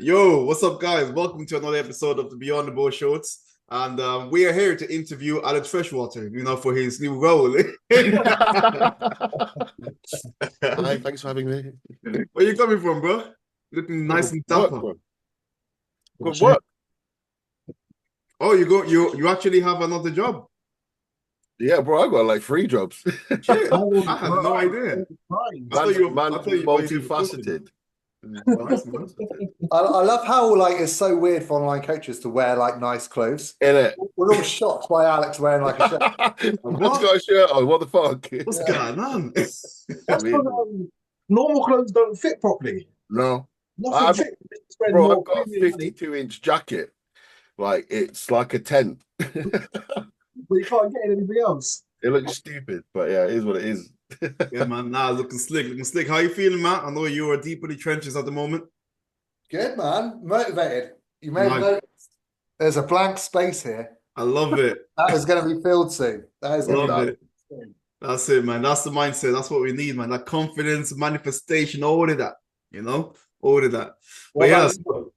Yo, what's up, guys? Welcome to another episode of the Beyond the Bow Shorts. And we are here to interview Alex Freshwater, for his new role. Hi, thanks for having me. Where you coming from, bro? Looking nice Good and work, dapper. bro. Good work. Oh, you actually have another job? Yeah, bro, I got like three jobs. Shit, Oh, I had no right. idea. Man's I thought you were doing cooking. multifaceted. Nice, man. I love how it's so weird for online coaches to wear nice clothes. In it. We're all shocked by Alex wearing a shirt. Man's What? got a shirt on. What the fuck? What's Yeah. going on? That's because normal clothes don't fit properly. No. Nothing fits. Spend Bro, more I've got a premium money, 52-inch jacket. Like, it's like a tent. but you can't get anything else. It looks stupid, but yeah, it is what it is. Yeah, man. Nah, looking slick, looking slick. How you feeling, Matt? I know you are deep in the trenches at the moment. Good, man. Motivated. You may have Nice. noticed there's a blank space here. I love it. That is going to be filled soon. That is going to Love be it. filled soon. That's it, man. That's the mindset. That's what we need, man. That confidence, manifestation, all of that, all of that. But What yeah, about you?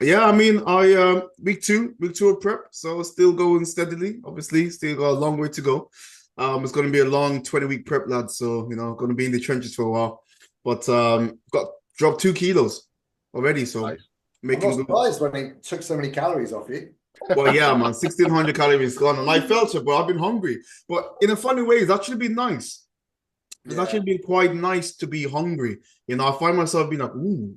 yeah, I mean, I week two of prep, so still going steadily. Obviously, still got a long way to go. It's gonna be a long 20-week prep, lad. So, gonna be in the trenches for a while. But got dropped 2 kilos already, so Nice. I'm making not good. surprised when he took so many calories off you. Well, yeah, man, 1,600 calories gone, and I felt it, but I've been hungry. But in a funny way, it's actually been nice. It's Yeah. actually been quite nice to be hungry. I find myself being like, ooh,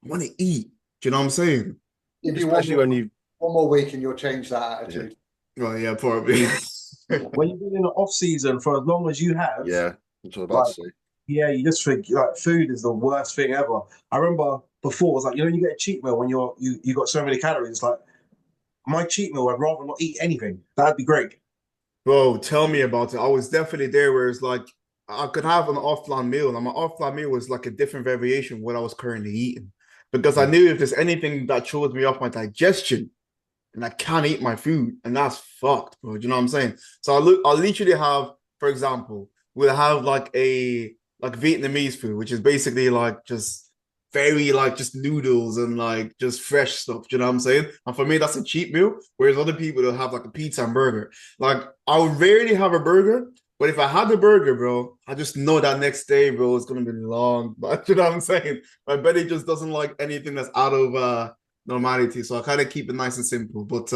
I want to eat. Do you know what I'm saying? If you Especially when you... one more week and you'll change that attitude. Well, yeah, probably. When you've been in the off season for as long as you have, Yeah, that's what I'm about to say. yeah, you just think food is the worst thing ever. I remember before it was like you get a cheat meal when you got so many calories. It's like my cheat meal, I'd rather not eat anything. That'd be great. Bro, tell me about it. I was definitely there where it's like I could have an offline meal, and my offline meal was like a different variation of what I was currently eating. Because I knew if there's anything that throws me off my digestion, and I can't eat my food, and that's fucked, bro. Do you know what I'm saying? So I'll literally have, for example, we'll have like Vietnamese food, which is basically like just very like just noodles and like just fresh stuff. Do you know what I'm saying? And for me, that's a cheap meal. Whereas other people will have like a pizza and burger. Like I would rarely have a burger, but if I had the burger, bro, I just know that next day, bro, it's gonna be long. But you know what I'm saying? My belly just doesn't like anything that's out of normality. So I kind of keep it nice and simple. But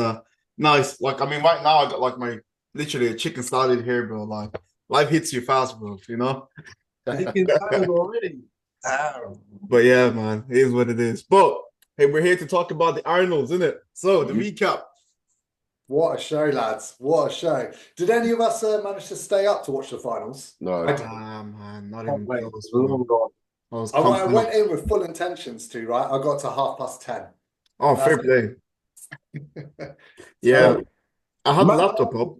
nice. Like I mean, right now I got like my literally a chicken salad here, bro. Like life hits you fast, bro. Thinking salad already. Damn. But yeah, man, it is what it is. But hey, we're here to talk about the Arnolds, isn't it? So the recap. What a show, lads. What a show. Did any of us manage to stay up to watch the finals? No. I did. Man, not Can't even wait. close, It's long gone. I was I went in with full intentions to, right? I got to 10:30. Oh, fair play. Yeah, I had the laptop up.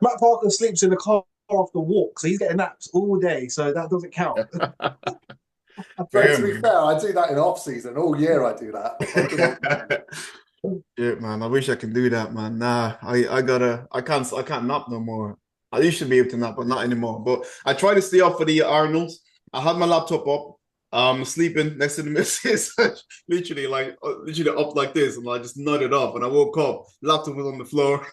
Matt Parker sleeps in the car after walk, so he's getting naps all day, so that doesn't count. But to be fair, I do that in off season. All year I do that. Yeah, man, I wish I could do that, man. Nah, I can't nap no more. I used to be able to nap, but not anymore. But I try to stay up for the Arnolds. I had my laptop up, sleeping next to the missus, literally up like this, and I just nodded off. And I woke up, laptop was on the floor.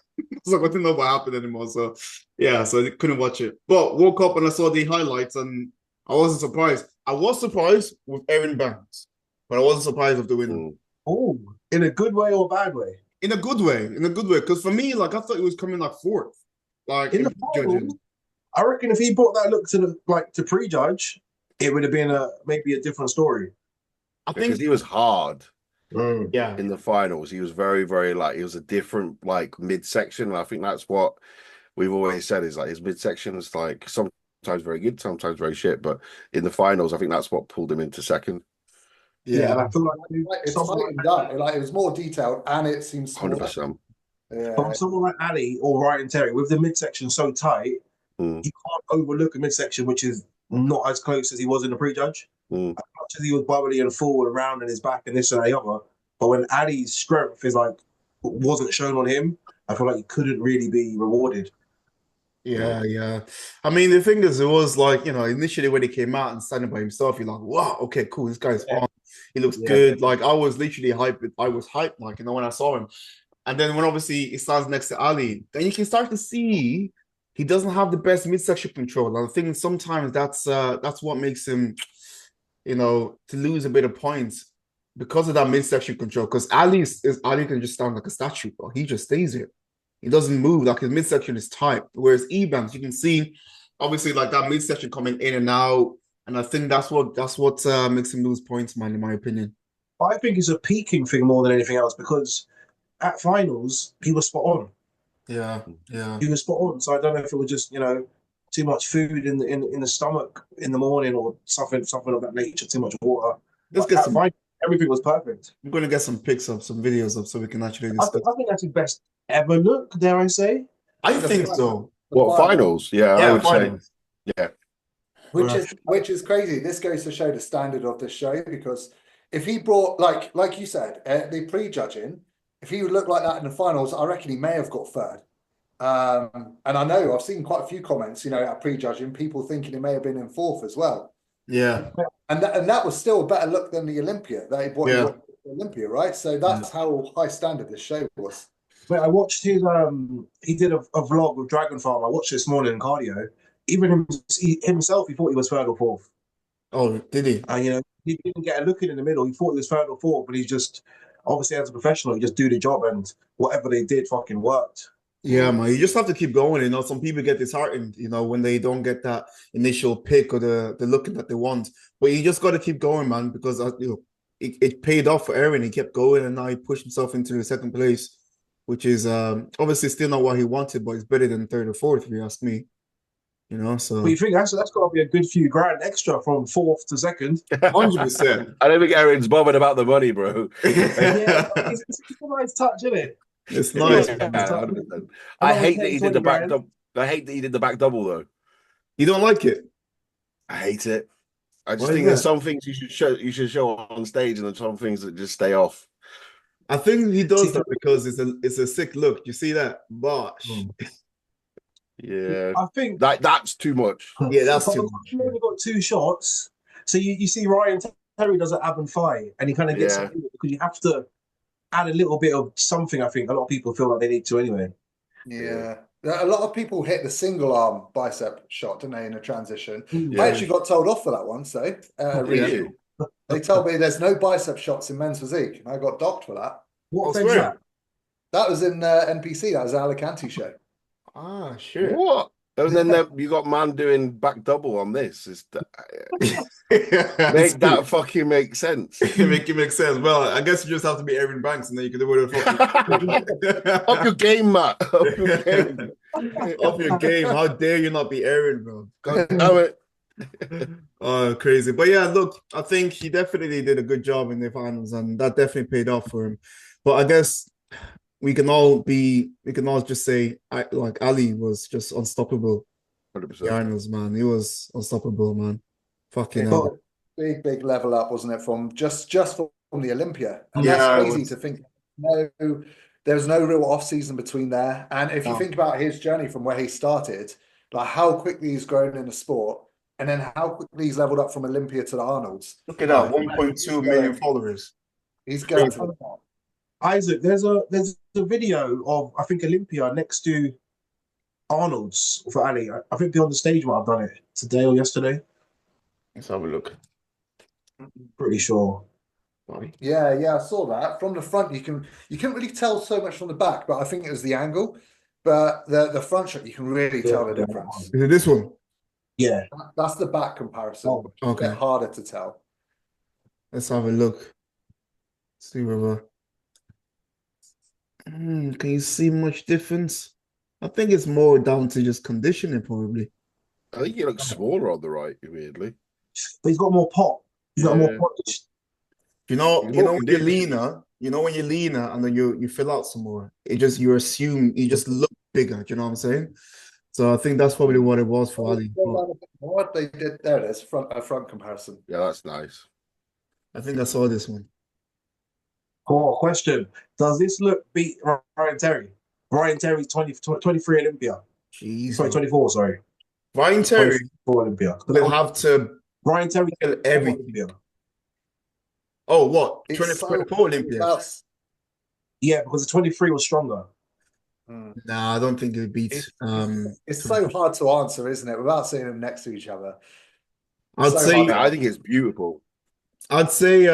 So I didn't know what happened anymore. So yeah, so I couldn't watch it. But woke up and I saw the highlights, and I wasn't surprised. I was surprised with Erin Barnes, but I wasn't surprised with the winner. Oh, in a good way or bad way? In a good way, Because for me, like I thought it was coming like fourth, like In the judging. finals, I reckon if he brought that look to prejudge, it would have been maybe a different story. I Because think he was hard yeah, in the finals. He was very, very he was a different midsection. And I think that's what we've always said is like his midsection is like sometimes very good, sometimes very shit. But in the finals, I think that's what pulled him into second. Yeah, and I feel It's someone tightened up. It was more detailed and it seems smaller. 100%. Yeah. from someone like Ali or Ryan Terry, with the midsection so tight, you can't overlook a midsection which is not as close as he was in the prejudge. As much as he was bubbly and forward around in his back and this and the other, but when Ali's strength wasn't shown on him, I feel like he couldn't really be rewarded. yeah. I mean, the thing is, it was like, initially when he came out and standing by himself, you're like, wow, okay, cool, this guy's on. He looks Yeah. good. Like I was literally hyped. I was hyped, like, you know, when I saw him. And then when obviously he stands next to Ali, then you can start to see he doesn't have the best midsection control. And I think sometimes that's what makes him, you know, to lose a bit of points because of that midsection control. Because Ali can just stand like a statue, but he just stays here. He doesn't move. Like his midsection is tight. Whereas Ebanks, you can see obviously like that midsection coming in and out. And I think that's what makes him lose points, man, in my opinion. I think it's a peaking thing more than anything else because at finals he was spot on. Yeah, yeah. He was spot on. So I don't know if it was just, you know, too much food in the stomach in the morning or something of that nature, too much water. Let's get some. Everything was perfect. I'm gonna get some pics of some videos of so we can actually discuss. I think that's his best ever look, dare I say? I think so. What, finals? Yeah, I would finals. say. Yeah. Which is crazy. This goes to show the standard of the show, because if he brought, like you said, the pre-judging, if he would look like that in the finals, I reckon he may have got third. And I know I've seen quite a few comments, you know, at pre-judging, people thinking he may have been in fourth as well. Yeah. And that was still a better look than the Olympia. He went to Olympia, right? So that's how high standard this show was. But I watched his he did a vlog with Dragon Farm. I watched this morning in cardio. Even himself, he thought he was third or fourth. Oh, did he? And you know, he didn't get a look in the middle. He thought he was third or fourth, but he just obviously as a professional, he just do the job, and whatever they did fucking worked. Yeah, man. You just have to keep going. You know, some people get disheartened, you know, when they don't get that initial pick or the looking that they want. But you just got to keep going, man, because you know it paid off for Aaron. He kept going, and now he pushed himself into the second place, which is obviously still not what he wanted, but it's better than third or fourth, if you ask me. You know, so. But you think that's got to be a good few grand extra from fourth to second? 100%. I don't think Aaron's bothered about the money, bro. Yeah, it's a nice touch, isn't it? It's nice. Yeah, I hate that he did the back double. I hate that he did the back double though. You don't like it? I hate it. I just Why think is there's that? some things you should show on stage, and there's some things that just stay off. I think he does that because it's a sick look. You see that? Bosh. Yeah, I think that's too much. Yeah, that's too much. You only got two shots, so you see Ryan Terry does an ab and fight, and he kind of gets it because you have to add a little bit of something. I think a lot of people feel like they need to anyway. Yeah. A lot of people hit the single arm bicep shot, didn't they, in a transition? Yeah. I actually got told off for that one, so Really? they told me there's no bicep shots in Men's Physique, and I got docked for that. What I offense is swear. that? That was in NPC. That was an Alicante show. Ah, shit. What? And then you got man doing back double on this. Make that fucking make sense. It makes sense. Well, I guess you just have to be Aaron Banks, and then you can do whatever the fuck. Up your game, Matt. Up your game. Up your game. How dare you not be Aaron, bro? God Damn it. Oh, crazy. But yeah, look, I think he definitely did a good job in the finals, and that definitely paid off for him. But I guess we can all just say like Ali was just unstoppable. 100%. The Arnolds, man. He was unstoppable, man. Fucking Big, hell. big level up, wasn't it? From just from the Olympia. And Yeah, that's it crazy was. to think. No, there was no real off season between there. And if you think about his journey from where he started, like how quickly he's grown in the sport, and then how quickly he's leveled up from Olympia to the Arnolds. Look at that, 1.2 million followers. He's going to the top. Isaac, there's a video of I think Olympia next to Arnold's for Ali. I think beyond the stage might have done it today or yesterday. Let's have a look. Pretty sure. Yeah, I saw that. From the front, you couldn't really tell so much from the back, but I think it was the angle. But the front shot, you can really tell the difference. Is it this one? Yeah. That's the back comparison. Oh, okay. A bit harder to tell. Let's have a look. See whether. Can you see much difference? I think it's more down to just conditioning, probably. I think he looks smaller on the right, weirdly. But he's got more pop. He's got more polish. You know when you're leaner, when you're leaner and then you fill out some more. You just look bigger. Do you know what I'm saying? So I think that's probably what it was for Ali. What they did there, it is front comparison. Yeah, that's nice. I think I saw this one. Cool. Question: does this look beat Ryan Terry? Ryan Terry 23 Olympia. Jeez. 2024, sorry. Ryan Terry will have to Ryan Terry kill everything. Olympia. Oh, what? It's 2024 so Olympians? Yeah, because the 23 was stronger. Nah, I don't think it beats. It's so hard to answer, isn't it? Without seeing them next to each other. I'd So say hard to I think answer. it's beautiful. I'd say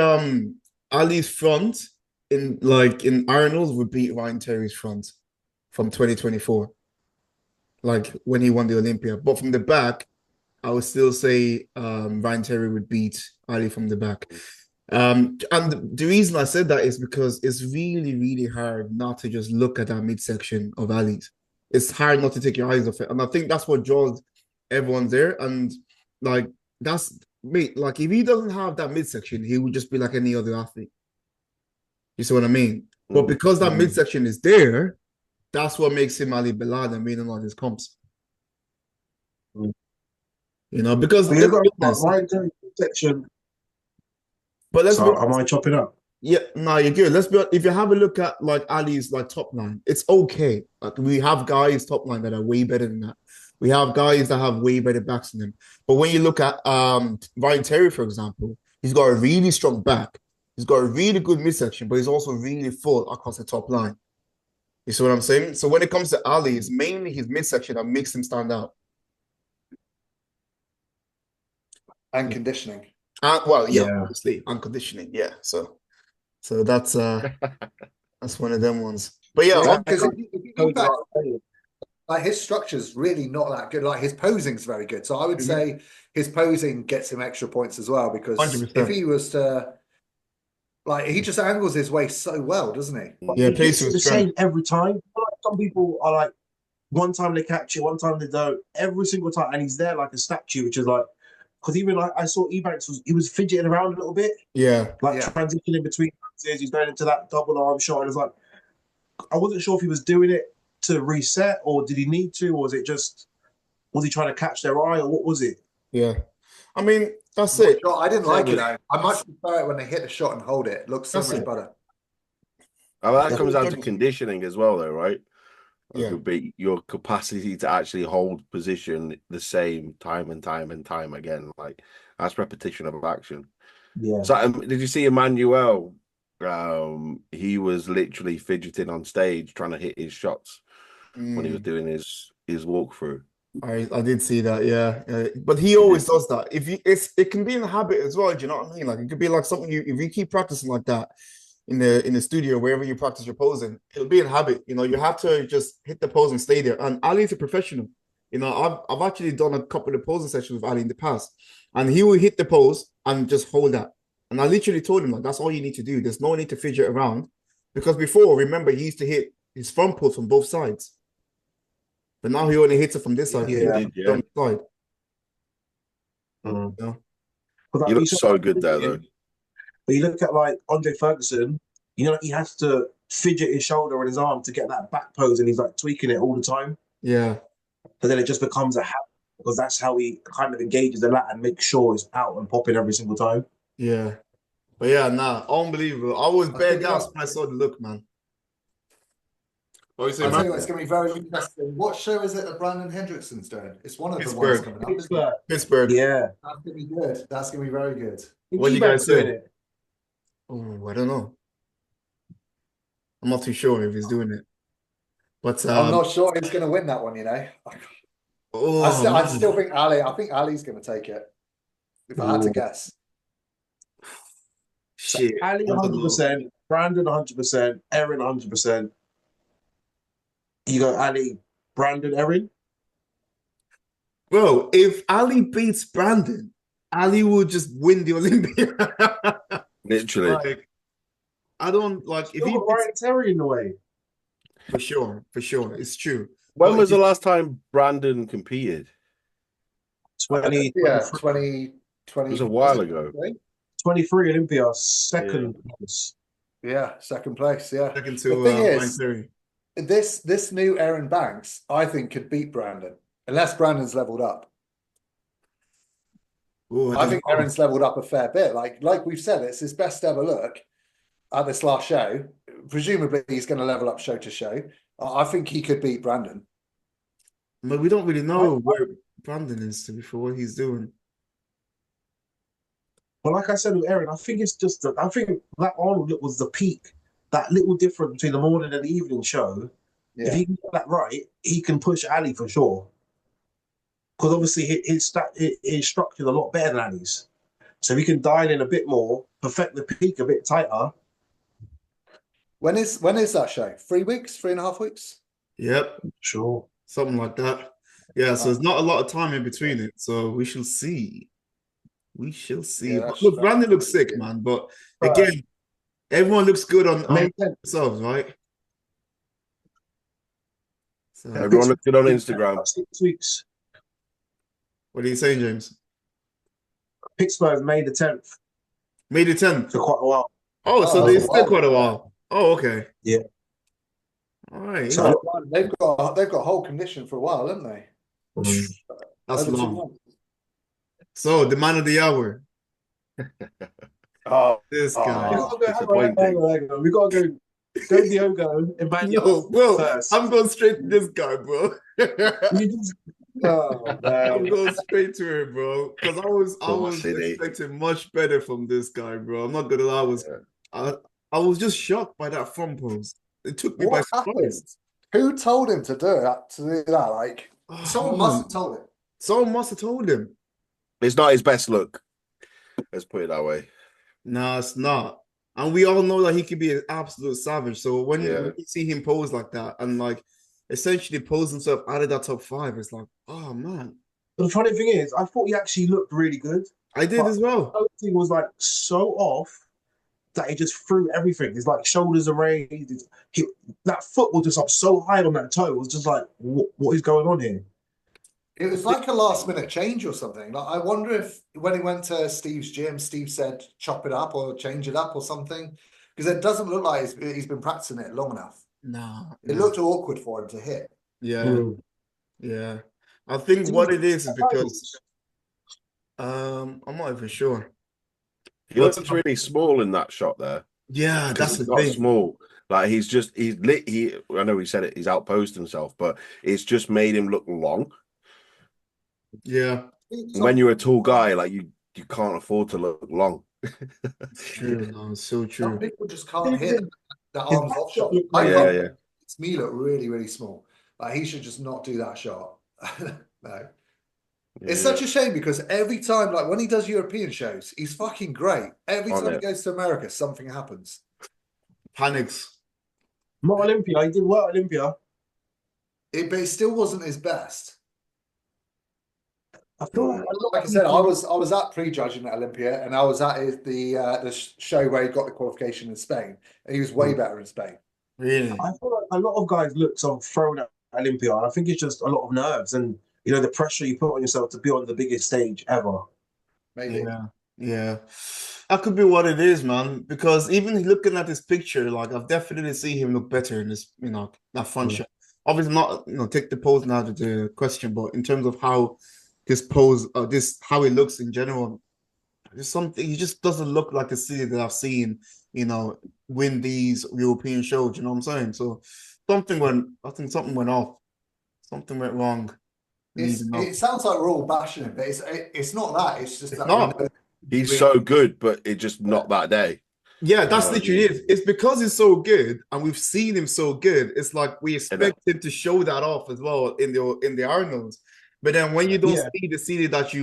Ali's front in Arnold's would beat Ryan Terry's front from 2024, like when he won the Olympia. But from the back, I would still say Ryan Terry would beat Ali from the back. And the reason I said that is because it's really, really hard not to just look at that midsection of Ali's. It's hard not to take your eyes off it. And I think that's what draws everyone there. And like that's mate, like if he doesn't have that midsection, he would just be like any other athlete. You see what I mean? But because that midsection is there, that's what makes him Ali Bilal and winning all his comps. You know, because But you've got Ryan Terry's section. but let's So be am I chopping up? Yeah, no, you're good. Let's be if you have a look at like Ali's like top line, it's okay. Like we have guys top line that are way better than that. We have guys that have way better backs than him. But when you look at Ryan Terry, for example, he's got a really strong back. He's got a really good midsection, but he's also really full across the top line. You see what I'm saying? So when it comes to Ali, it's mainly his midsection that makes him stand out. And conditioning. Well, yeah, Yeah. obviously, and conditioning, yeah. So that's one of them ones. But yeah, because if you look at like his structure's really not that good. Like his posing's very good. So I would say his posing gets him extra points as well, because 100%. if he was to like he just angles his way so well, doesn't he? Yeah, He plays hits it the same every time. Like some people are like, one time they catch it, one time they don't. Every single time, and he's there like a statue, which is like, because even like I saw Ebanks was fidgeting around a little bit, Yeah. like transitioning between dances. He's going into that double arm shot, and it's like I wasn't sure if he was doing it to reset, or did he need to, or was he trying to catch their eye, or what was it? Yeah. I mean, that's it. I didn't like it. I much prefer it when they hit the shot and hold it. It looks so That's much it. better. That comes down to conditioning as well, though, right? Yeah. It would be your capacity to actually hold position the same time and time and time again. Like that's repetition of action. Yeah. So did you see Emmanuel? He was literally fidgeting on stage trying to hit his shots when he was doing his walkthrough. I did see that, yeah. But he always does that. It can be in a habit as well. Do you know what I mean? Like it could be like something if you keep practicing like that in the studio, wherever you practice your posing, it'll be in habit. You know, you have to just hit the pose and stay there. And Ali's a professional. You know, I've actually done a couple of posing sessions with Ali in the past, and he will hit the pose and just hold that. And I literally told him like that's all you need to do. There's no need to fidget around, because before, remember, he used to hit his front pose from both sides. But now he only hits it from this side. Yeah. From the side. Yeah. He looks so good there, though. But you look at like Andre Ferguson, you know, he has to fidget his shoulder and his arm to get that back pose, and he's like tweaking it all the time. Yeah. But then it just becomes a habit, because that's how he kind of engages the lat and makes sure it's out and popping every single time. Yeah. But yeah, nah, unbelievable. I was bare gas when I saw the look, man. I'll tell you what, it's going to be very interesting. What show is it that Brandon Hendrickson's doing? It's one of the ones coming up. Pittsburgh. Yeah. That's going to be good. That's going to be very good. What do you guys say? Oh, I don't know. I'm not too sure if he's doing it. But I'm not sure he's going to win that one, you know. I still think Ali. I think Ali's going to take it. If I had to guess. Shit. So Ali 100%, Brandon 100%, Erin 100%. You go Ali, Brandon, Erin? Bro, if Ali beats Brandon, Ali will just win the Olympia. Literally. Like, I don't like if he Ryan Terry in the way. For sure. It's true. When was the last time Brandon competed? 20. It was a while ago. 23 Olympia, second place. Yeah, second place. Yeah. Second to the thing Ryan is, Terry. this new Aaron Banks, I think, could beat Brandon unless Brandon's leveled up. Ooh, I think Aaron's leveled up a fair bit. Like we've said, it's his best ever look at this last show. Presumably, he's going to level up show to show. I think he could beat Brandon. But we don't really know where Brandon is, to be for what he's doing. But like I said with Aaron, I think it's just I think that Arnold look was the peak. That little difference between the morning and the evening show. If Yeah. he can get that right, he can push Ali for sure. Because obviously his structured a lot better than Ali's. So if he can dial in a bit more, perfect the peak a bit tighter. When is that show? 3 weeks, 3.5 weeks? Yep, Sure. something like that. Yeah, so there's not a lot of time in between it. So we shall see. We shall see. Yeah, But look, Randy looks sick, man. But again, everyone looks good on themselves, right? So Everyone looked good on Instagram. 6 weeks. what are you saying, James? Pittsburgh May the 10th. May the 10th. For quite a while. Oh, so Oh, they that's a still while. quite a while. Oh, okay. Yeah. All right. So- They've got whole condition for a while, haven't they? That's Over 2 long. months. So the man of the hour, Oh, this We guy. gotta go. disappointing. Hang on. We gotta go Diogo Emmanuel No, bro, first. I'm going straight to this guy, bro. Oh, I'm man. going straight to him, bro. Because I was City. expecting much better from this guy, bro. I'm not gonna lie, I was just shocked by that front pose. It took me by What happened? surprise. Who told him to do that? Like, Oh, someone man. must have told him. Someone must have told him. It's not his best look. Let's put it that way. No, it's not. And we all know that he can be an absolute savage. So when Yeah. you see him pose like that and like essentially pose himself out of that top 5, it's like, oh man. But the funny thing is, I thought he actually looked really good. I did as well. He was like so off that he just threw everything. His like shoulders are raised. That foot was just up so high on that toe. It was just like, what is going on here? It was like a last minute change or something. Like, I wonder if when he went to Steve's gym, Steve said chop it up or change it up or something, because it doesn't look like he's been practicing it long enough. No. It looked awkward for him to hit. Yeah. Yeah. I think what it is because I'm not even sure. He looks really small in that shot there. Yeah, that's the He's not thing. small. Like he's lit. I know he said it. He's outposed himself, but it's just made him look long. Yeah. When you're a tall guy, like you can't afford to look long. It's true. No, it's so Some true. people just can't hit the His arms back off shot shot. looked I like- think Yeah. it's me look really, really small. Like, he should just not do that shot. No. It's such a shame because every time, like when he does European shows, he's fucking great. Every On time he it. goes to America, something happens. Panics. Not Olympia. He did well at Olympia. But it still wasn't his best. I feel Like I said, I was at prejudging at Olympia, and I was at the show where he got the qualification in Spain, and he was way better in Spain. Really? I feel like a lot of guys look so thrown at Olympia. And I think it's just a lot of nerves and the pressure you put on yourself to be on the biggest stage ever. Maybe. Yeah. Yeah. That could be what it is, man. Because even looking at this picture, like I've definitely seen him look better in this, that front shot. Obviously not, take the pose now to the question, but in terms of how this pose, how he looks in general, there's something, he just doesn't look like the city that I've seen, win these European shows, you know what I'm saying? So I think something went off. Something went wrong. It sounds like we're all bashing him, but it's not that. It's just that we not. know He's so good, but it just not that day. Yeah, that's You know what I literally it. It's because he's so good and we've seen him so good. It's like we expect him to show that off as well in the Arnolds. But then when you don't see the CD that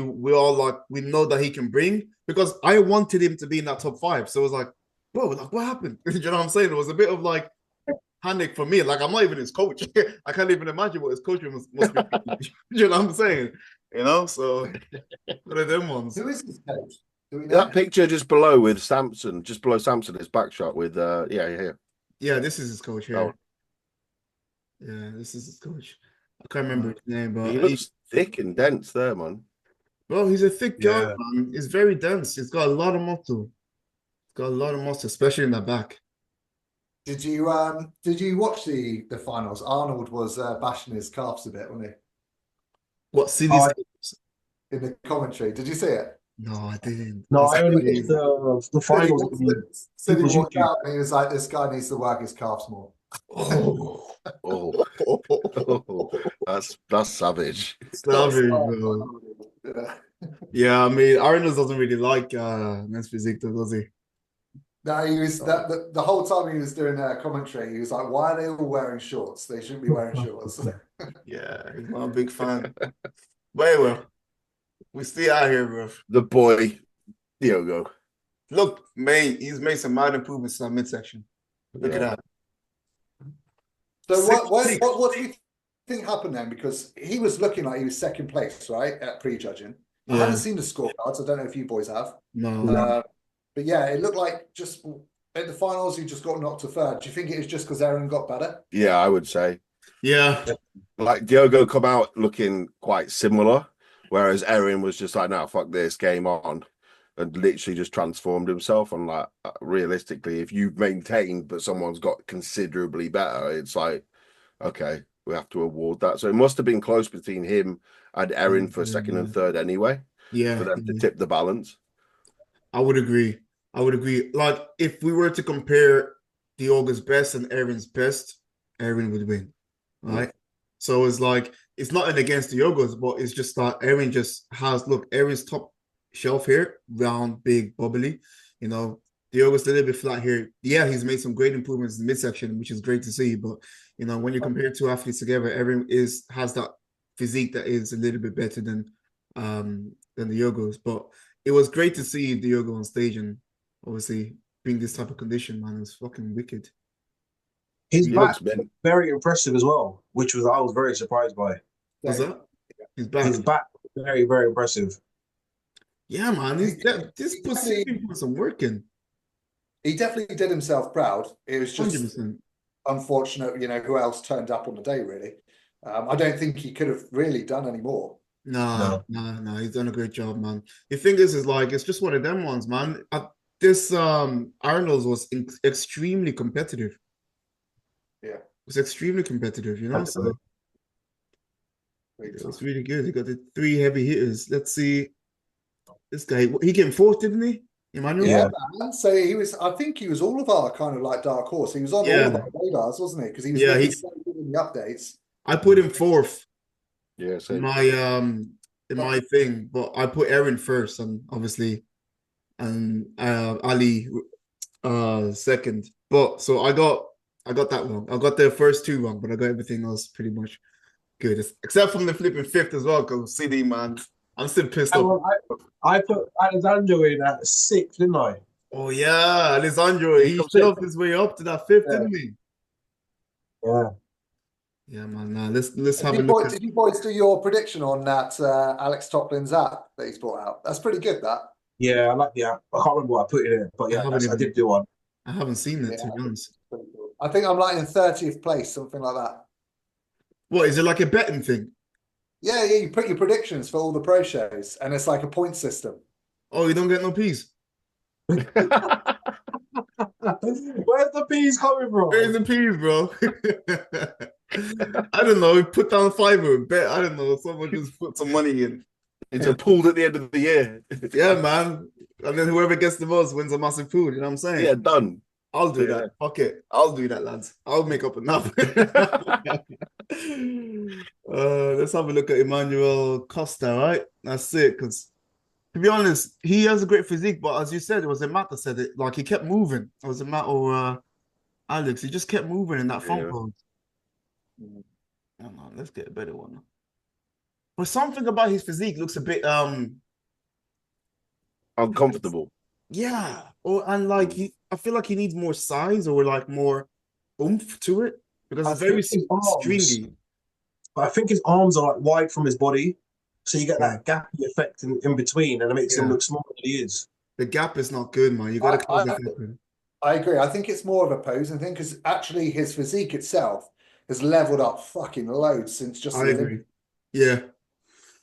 we know that he can bring, because I wanted him to be in that top 5. So it was like, bro, like what happened? You know what I'm saying? It was a bit of like panic for me. Like I'm not even his coach. I can't even imagine what his coach must be. You know what I'm saying? So one of them ones. who is his coach. Do we know? That picture just below with Samson, just below Samson, his back shot with Yeah, this is his coach here. Oh. Yeah, this is his coach. I can't remember his name, but He looks thick and dense there, man. well, he's a thick guy, man. He's very dense. He's got a lot of muscle. Especially in the back. Did you watch the finals? Arnold was bashing his calves a bit, wasn't What cities? he? In the commentary. Did you see it? No, I didn't. No, That's I only crazy. watched the finals. Said he walked out and he was like, "This guy needs to work his calves more." Oh, that's savage. Savage, bro. Yeah. Yeah, I mean, Arnold doesn't really like Men's Physique, though, does he? No, he was that the whole time he was doing commentary, he was like, "Why are they all wearing shorts? They shouldn't be wearing shorts." Yeah, he's not a big fan. But anyway, we still out here, bro. The boy, Diogo. Look, he's made some mad improvements in that midsection. Look at that. So Six, six. what do you think happened then? Because he was looking like he was second place, right, at prejudging. I Yeah. haven't seen the scorecards. I don't know if you boys have. No. But yeah, it looked like just at the finals he just got knocked to third. Do you think it was just because Aaron got better? Yeah, I would say. Yeah. Like Diogo come out looking quite similar, whereas Erin was just like, "No, fuck this, game on," and literally just transformed himself. And like, realistically, if you've maintained but someone's got considerably better, it's like, okay, we have to award that. So it must have been close between him and Erin for second and third anyway. Yeah. For them to tip the balance. I would agree. I would agree. Like, if we were to compare Diogo's best and Aaron's best, Aaron would win. Right? So it's like, it's nothing against Diogo's, but it's just that Aaron just has, look, Aaron's top shelf here, round, big, bubbly. You know, Diogo's a little bit flat here. Yeah, he's made some great improvements in the midsection, which is great to see. But, you know, when you compare two athletes together, Aaron has that physique that is a little bit better than Diogo's. But it was great to see Diogo on stage and obviously being this type of condition, man. It was fucking wicked. His back very impressive as well, which was I was very surprised by. What's that? His back. His back very, very impressive. Yeah, man. This pussy put some work in. He definitely did himself proud. It was just 100%. Unfortunate, you know, who else turned up on the day, really. I don't think he could have really done any more. No. He's done a great job, man. The thing is like, it's just one of them ones, man. This Arnold's was extremely competitive. Yeah. It was extremely competitive, you know? So it was really good. He got the 3 heavy hitters. Let's see. This guy, he came 4th, didn't he? Emmanuel? Yeah, man. So he was, I think he was all of our kind of like dark horse. He was on all of our radars, wasn't he? Because he was looking so good in the updates. I put him 4th. Yeah, in my thing, but I put Aaron first, and obviously, and Ali second. But so I got that wrong. I got the first 2 wrong, but I got everything else pretty much good, except from the flipping 5th as well. Because CD, man, I'm still pissed off. I put Alessandro in at 6th, didn't I? Oh yeah, Alessandro. He shoved his way up to that 5th, didn't he? Yeah. Yeah, man. Now let's have a look. Did you boys do your prediction on that Alex Toplin's app that he's brought out? That's pretty good. That. Yeah, I like the app. I can't remember what I put in it, but yeah, I did do one. I haven't seen it, to be honest. Cool. I think I'm like in 30th place, something like that. What is it, like a betting thing? Yeah. You put your predictions for all the pro shows, and it's like a point system. Oh, you don't get no peas. Where's the peas coming from? Where's the peas, bro? I don't know. Put down $5 bet. I don't know. Someone just put some money in. It's a pool at the end of the year. Yeah, man. And then whoever gets the most wins a massive pool. You know what I'm saying? Yeah, done. I'll do that. Fuck it. I'll do that, lads. I'll make up enough. Let's have a look at Emmanuel Costa, right? That's it. Because to be honest, he has a great physique, but as you said, it was a Matt that said it. Like, he kept moving. It was a Matt or Alex. He just kept moving in that phone call. Hang on, let's get a better one. But something about his physique looks a bit uncomfortable. Yeah. And like I feel like he needs more size or like more oomph to it because it's very stringy. But I think his arms are like wide from his body. So you get that gappy effect in between and it makes him look smaller than he is. The gap is not good, man. You gotta close the gap. I agree. I think it's more of a posing thing because actually his physique itself has leveled up fucking loads since just. I agree. Yeah.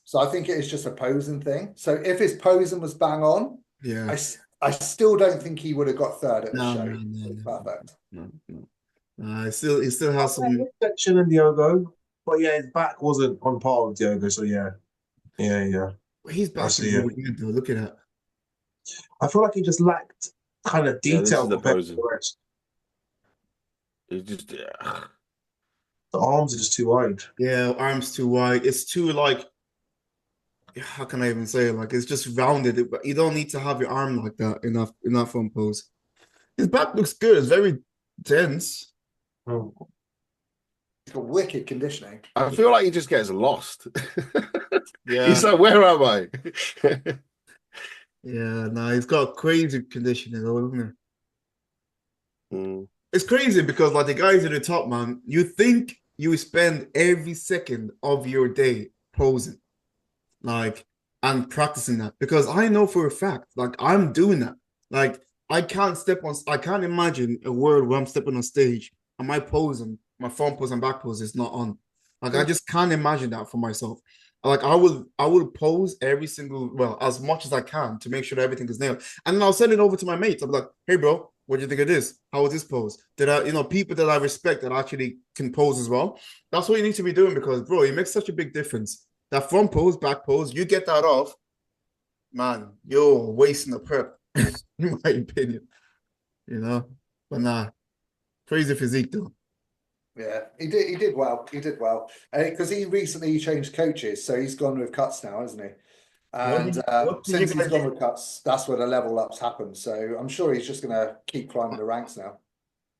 So I think it is just a posing thing. So if his posing was bang on, yeah, I still don't think he would have got third at the show. No, perfect. No. He still has some section in Diogo, but yeah, his back wasn't on par with Diogo. So yeah. His back is really good though. Look at that. I feel like he just lacked kind of detail compared to the rest. It's just the arms are just too wide. Yeah, arms too wide. It's too like how can I even say it? Like it's just rounded, but you don't need to have your arm like that in that front pose. His back looks good. It's very dense. Mm. He's got wicked conditioning. I feel like he just gets lost. Yeah. He's like, where am I? Yeah, no, he's got crazy conditioning, though, isn't it? Mm. It's crazy because like the guys at the top, man, you think you spend every second of your day posing, like and practicing that. Because I know for a fact, like I'm doing that. Like I can't imagine a world where I'm stepping on stage and my posing, my front pose and back pose is not on. Like I just can't imagine that for myself. Like I will pose every single, well, as much as I can to make sure that everything is nailed. And then I'll send it over to my mates. I'm like, hey bro, what do you think of this? How was this pose? Did I, people that I respect that actually can pose as well. That's what you need to be doing because bro, it makes such a big difference. That front pose, back pose, you get that off, man, you're wasting the prep, in my opinion. But nah, crazy physique though. Yeah, he did. He did well. He did well because he recently changed coaches, so he's gone with cuts now, hasn't he? And what do you since he's guys gone with cuts, that's where the level ups happen. So I'm sure he's just going to keep climbing the ranks now.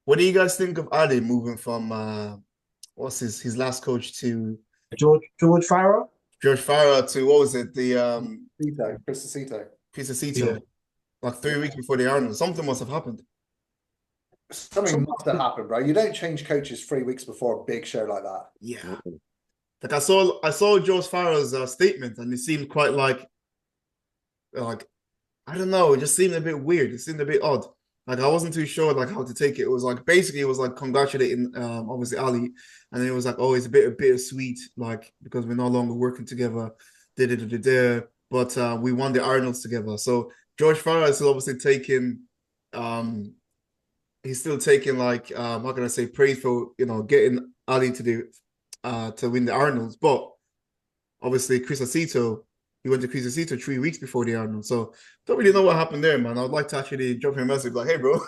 What do you guys think of Ali moving from what's his last coach to George Farah? George Farah to what was it? The Chris Aceto. Pisacito, like 3 weeks before the Arnold. Something must have happened. Something must have happened, bro. You don't change coaches 3 weeks before a big show like that. Yeah. Like I saw George Farah's statement and it seemed quite like I don't know, it just seemed a bit weird. It seemed a bit odd. Like I wasn't too sure like how to take it. It was like basically it was like congratulating obviously Ali, and then it was like, oh, it's a bit bittersweet, like because we're no longer working together, but we won the Arnolds together. So George Farah is obviously taking he's still taking like how can I say praise for getting Ali to win the Arnolds, but obviously Chris Aceto, he went to Chris Aceto 3 weeks before the Arnold. So don't really know what happened there, man. I would like to actually drop him a message like, hey bro,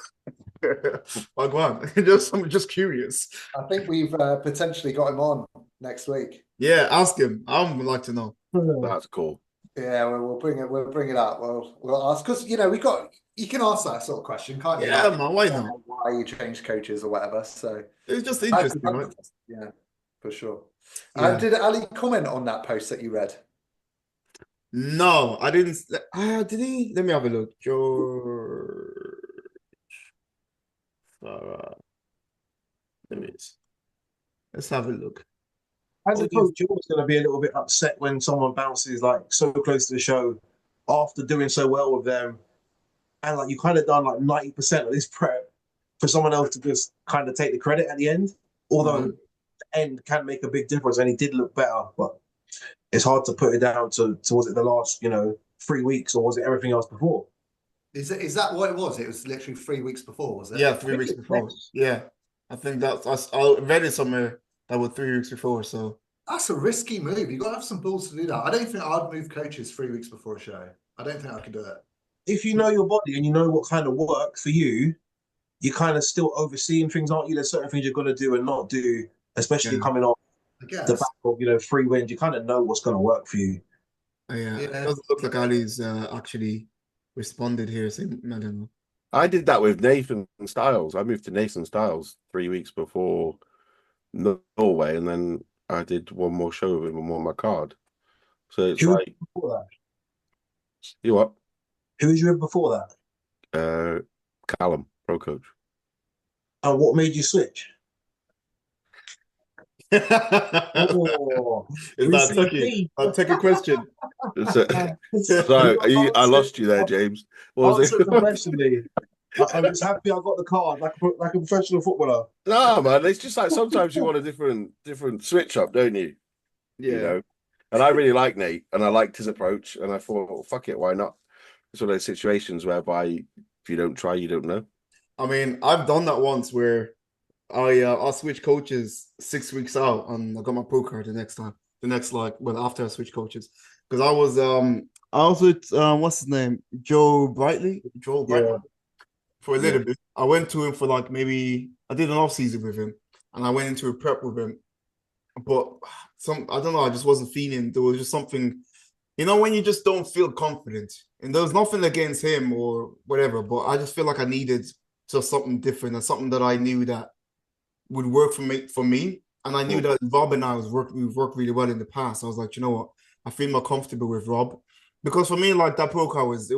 like one. I'm just curious. I think we've potentially got him on next week. Yeah, ask him. I would like to know. That's cool. Yeah, we'll bring it. We'll bring it up. We'll ask because you can ask that sort of question, can't you? Yeah, man. Why not? Why you changed coaches or whatever. So it's just interesting, right? Yeah, for sure. Yeah. Did Ali comment on that post that you read? No, I didn't. Did he? Let me have a look. George. Let's have a look. As a coach, you're always going to be a little bit upset when someone bounces like so close to the show after doing so well with them, and like you kind of done like 90% of this prep for someone else to just kind of take the credit at the end. Although the end can make a big difference, and he did look better, but it's hard to put it down to was it the last 3 weeks or was it everything else before? Is that what it was? It was literally 3 weeks before, was it? Yeah, 3 weeks before. Yeah, I think I read it somewhere that was 3 weeks before. So that's a risky move. You got to have some balls to do that. I don't think I'd move coaches 3 weeks before a show. I don't think I could do it. If you know your body and you know what kind of work for you, you're kind of still overseeing things, aren't you? There's certain things you're going to do and not do, especially coming off the back of 3 wins. You kind of know what's going to work for you. Yeah, it doesn't look like Ali's actually responded here. So I don't know. I did that with Nathan Styles. I moved to Nathan Styles 3 weeks before Norway, and then I did one more show with him and won my card. So it's like, you what? Who was you with before that? Callum, pro coach. And what made you switch? Oh, is that tricky? I'll take a question. Sorry, I lost you there, James. What was it? Professionally. I'm just happy I got the card like a professional footballer. No, man, it's just like sometimes you want a different switch up, don't you? Yeah. And I really like Nate, and I liked his approach, and I thought, well, fuck it, why not? It's one of those situations whereby if you don't try, you don't know. I mean, I've done that once where I switched coaches 6 weeks out, and I got my pro card the next time. After I switched coaches, because I was with what's his name, Joe Brightly, for a little bit. I went to him for like maybe I did an off season with him, and I went into a prep with him. But I don't know, I just wasn't feeling. There was just something You know, when you just don't feel confident, and there was nothing against him or whatever, but I just feel like I needed just something different and something that I knew that would work for me. And I knew that Rob and I we've worked really well in the past. I was like, you know what? I feel more comfortable with Rob. Because for me, like that pro card was,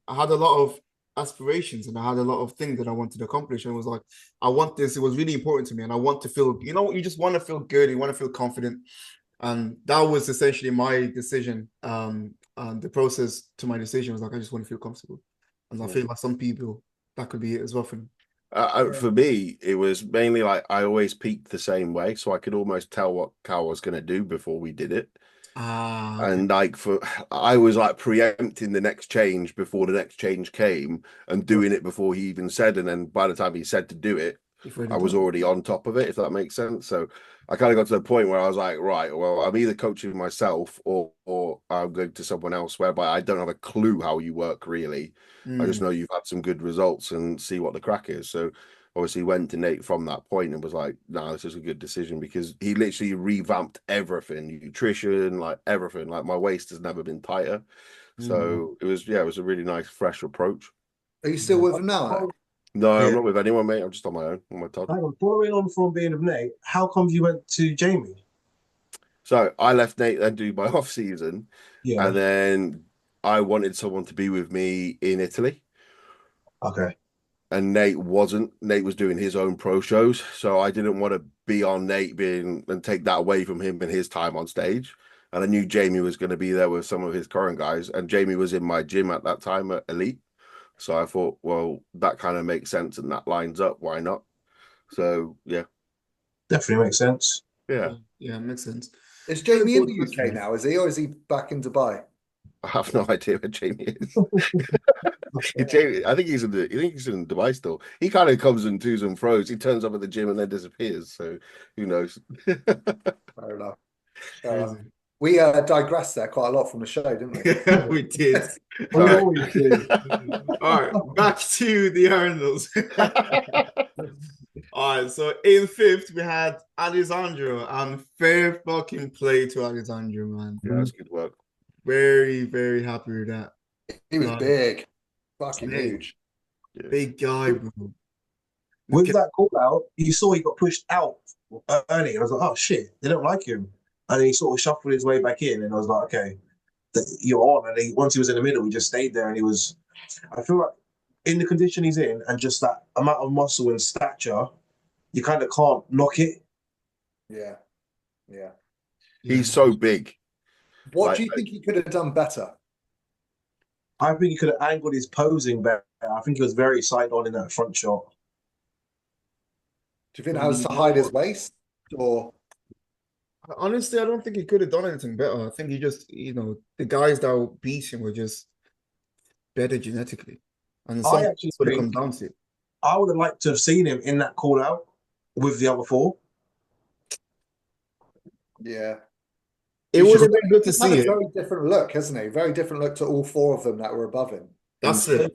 I had a lot of aspirations and I had a lot of things that I wanted to accomplish. And it was like, I want this. It was really important to me. And I want to feel, you just want to feel good. You want to feel confident. And that was essentially my decision. And the process to my decision was like, I just want to feel comfortable. And I feel like some people, that could be it as well for them. For me, it was mainly like I always peaked the same way, so I could almost tell what Cal was going to do before we did it. Okay. And I was like preempting the next change before the next change came and doing it before he even said. And then by the time he said to do it, I was already on top of it, if that makes sense. So I kind of got to the point where I was like, right, well, I'm either coaching myself or I'm going to someone else whereby I don't have a clue how you work really. I just know you've had some good results and see what the crack is. So obviously went to Nate from that point and was like, no, this is a good decision because he literally revamped everything, nutrition, like everything. Like my waist has never been tighter. So it was a really nice, fresh approach. Are you still with him now? No, I'm not with anyone, mate. I'm just on my own, on my top. Following on from being with Nate, how come you went to Jamie? So I left Nate then do my off season, and then I wanted someone to be with me in Italy. Okay. And Nate wasn't. Nate was doing his own pro shows, so I didn't want to be on Nate and take that away from him and his time on stage. And I knew Jamie was going to be there with some of his current guys, and Jamie was in my gym at that time at Elite. So I thought, well, that kind of makes sense and that lines up. Why not? So yeah, definitely makes sense. Yeah, it makes sense. Is Jamie in the UK now? Is he, or is he back in Dubai? I have no idea where Jamie is. Jamie, I think he's in Dubai still. He kind of comes in twos and fro's. He turns up at the gym and then disappears. So who knows? Fair enough. We digressed there quite a lot from the show, didn't we? We did. All right, back to the Arnolds. All right, so in fifth we had Alessandro, and fair fucking play to Alessandro, man. Yeah, that's good work. Very, very happy with that. He was big, fucking huge. Big guy, bro. With that call out, you saw he got pushed out early, and I was like, oh shit, they don't like him. And then he sort of shuffled his way back in, and I was like, okay, you're on. And once he was in the middle, he just stayed there, and I feel like in the condition he's in, and just that amount of muscle and stature, you kind of can't knock it. Yeah. He's so big. What do you think he could have done better? I think he could have angled his posing better. I think he was very side on in that front shot. Do you think that was to hide his waist, or? Honestly, I don't think he could have done anything better. I think he just, the guys that beat him were just better genetically. And some actually would have come down to it. I would have liked to have seen him in that call out with the other four. Yeah. It would have been good to see it. A very different look, hasn't he? Very different look to all four of them that were above him. That's it.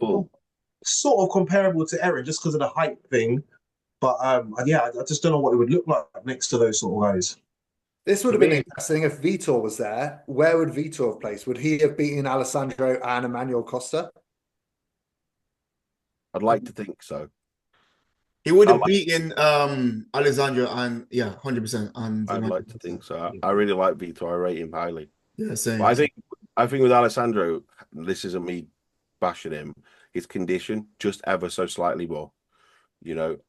Sort of comparable to Aaron just because of the height thing. But yeah, I just don't know what it would look like next to those sort of guys. This would have been interesting if Vitor was there. Where would Vitor have placed? Would he have beaten Alessandro and Emmanuel Costa? I'd like to think so. He would have beaten Alessandro and 100%. And I'd like to think so. I really like Vitor. I rate him highly. Yeah, same. But I think with Alessandro, this isn't me bashing him. His condition just ever so slightly more.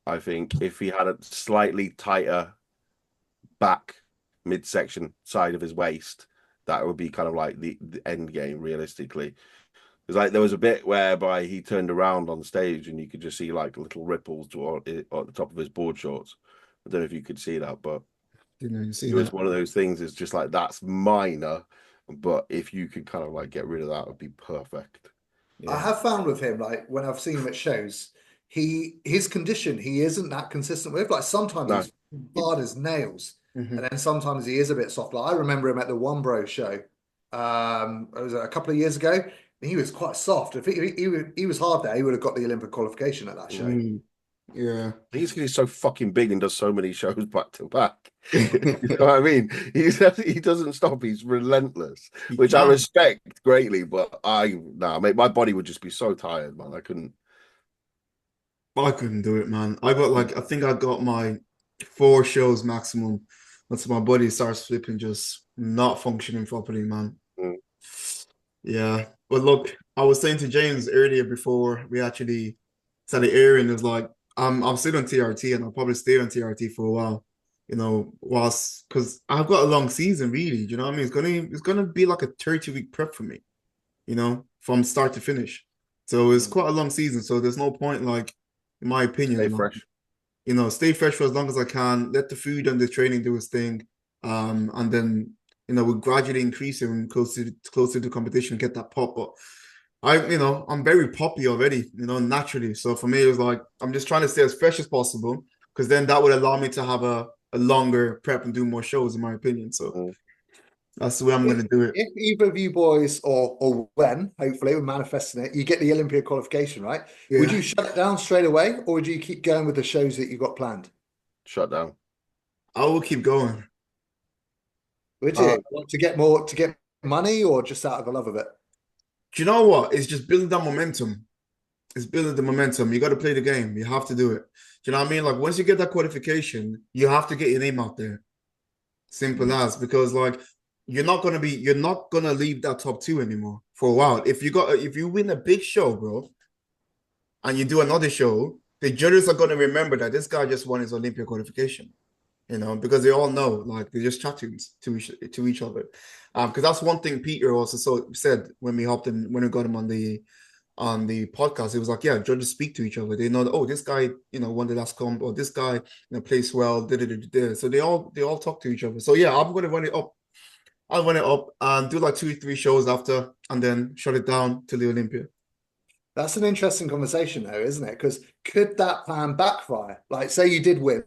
I think if he had a slightly tighter back midsection side of his waist, that would be kind of like the end game realistically. Because like there was a bit whereby he turned around on stage and you could just see like little ripples at the top of his board shorts. I don't know if you could see that, but it was one of those things. It's just like that's minor, but if you could kind of like get rid of that, it would be perfect. I have found with him, like when I've seen him at shows, his condition he isn't that consistent with. Like sometimes he's hard as nails, and then sometimes he is a bit soft. Like I remember him at the One Bro show. It was a couple of years ago. And he was quite soft. If he was hard there, he would have got the Olympic qualification at that show. Yeah. He's so fucking big and does so many shows back to back. You know what I mean? He doesn't stop. He's relentless, He which I can. respect greatly. But mate, my body would just be so tired, man. I couldn't. I couldn't do it, man. I think I got my 4 shows maximum. Once my body starts flipping, just not functioning properly, man. Mm. Yeah. But look, I was saying to James earlier before we actually started airing, is like I'm still on TRT and I'll probably stay on TRT for a while. Whilst because I've got a long season, really. Do you know what I mean? It's gonna be like a 30-week prep for me, from start to finish. So it's quite a long season. So there's no point, like, in my Stay opinion, fresh. stay fresh for as long as I can, let the food and the training do its thing. And then, we'll gradually increase it when closer to competition, get that pop. But I'm very poppy already, naturally. So for me, it was like, I'm just trying to stay as fresh as possible, because then that would allow me to have a longer prep and do more shows, in my opinion. So that's the way I'm going to do it. If either of you boys, or when, hopefully, we're manifesting it, you get the Olympia qualification, right? Yeah. Would you shut it down straight away, or would you keep going with the shows that you got planned? Shut down. I will keep going. Would you want to get money, or just out of the love of it? Do you know what? It's just building that momentum. It's building the momentum. You got to play the game. You have to do it. Do you know what I mean? Like, once you get that qualification, you have to get your name out there. Simple as, because like you're not gonna leave that top 2 anymore for a while. If you win a big show, bro, and you do another show, the judges are gonna remember that this guy just won his Olympia qualification. Because they all know, like, they're just chatting to each other. Because that's one thing Peter also said when we got him on the podcast. It was like, yeah, judges speak to each other. They know that, oh, this guy, won the last comp, or this guy, plays well. So they all talk to each other. So yeah, I'm gonna run it up. I'll run it up and do like 2-3 shows after, and then shut it down to the Olympia. That's an interesting conversation, though, isn't it? Because could that plan backfire? Like, say you did win,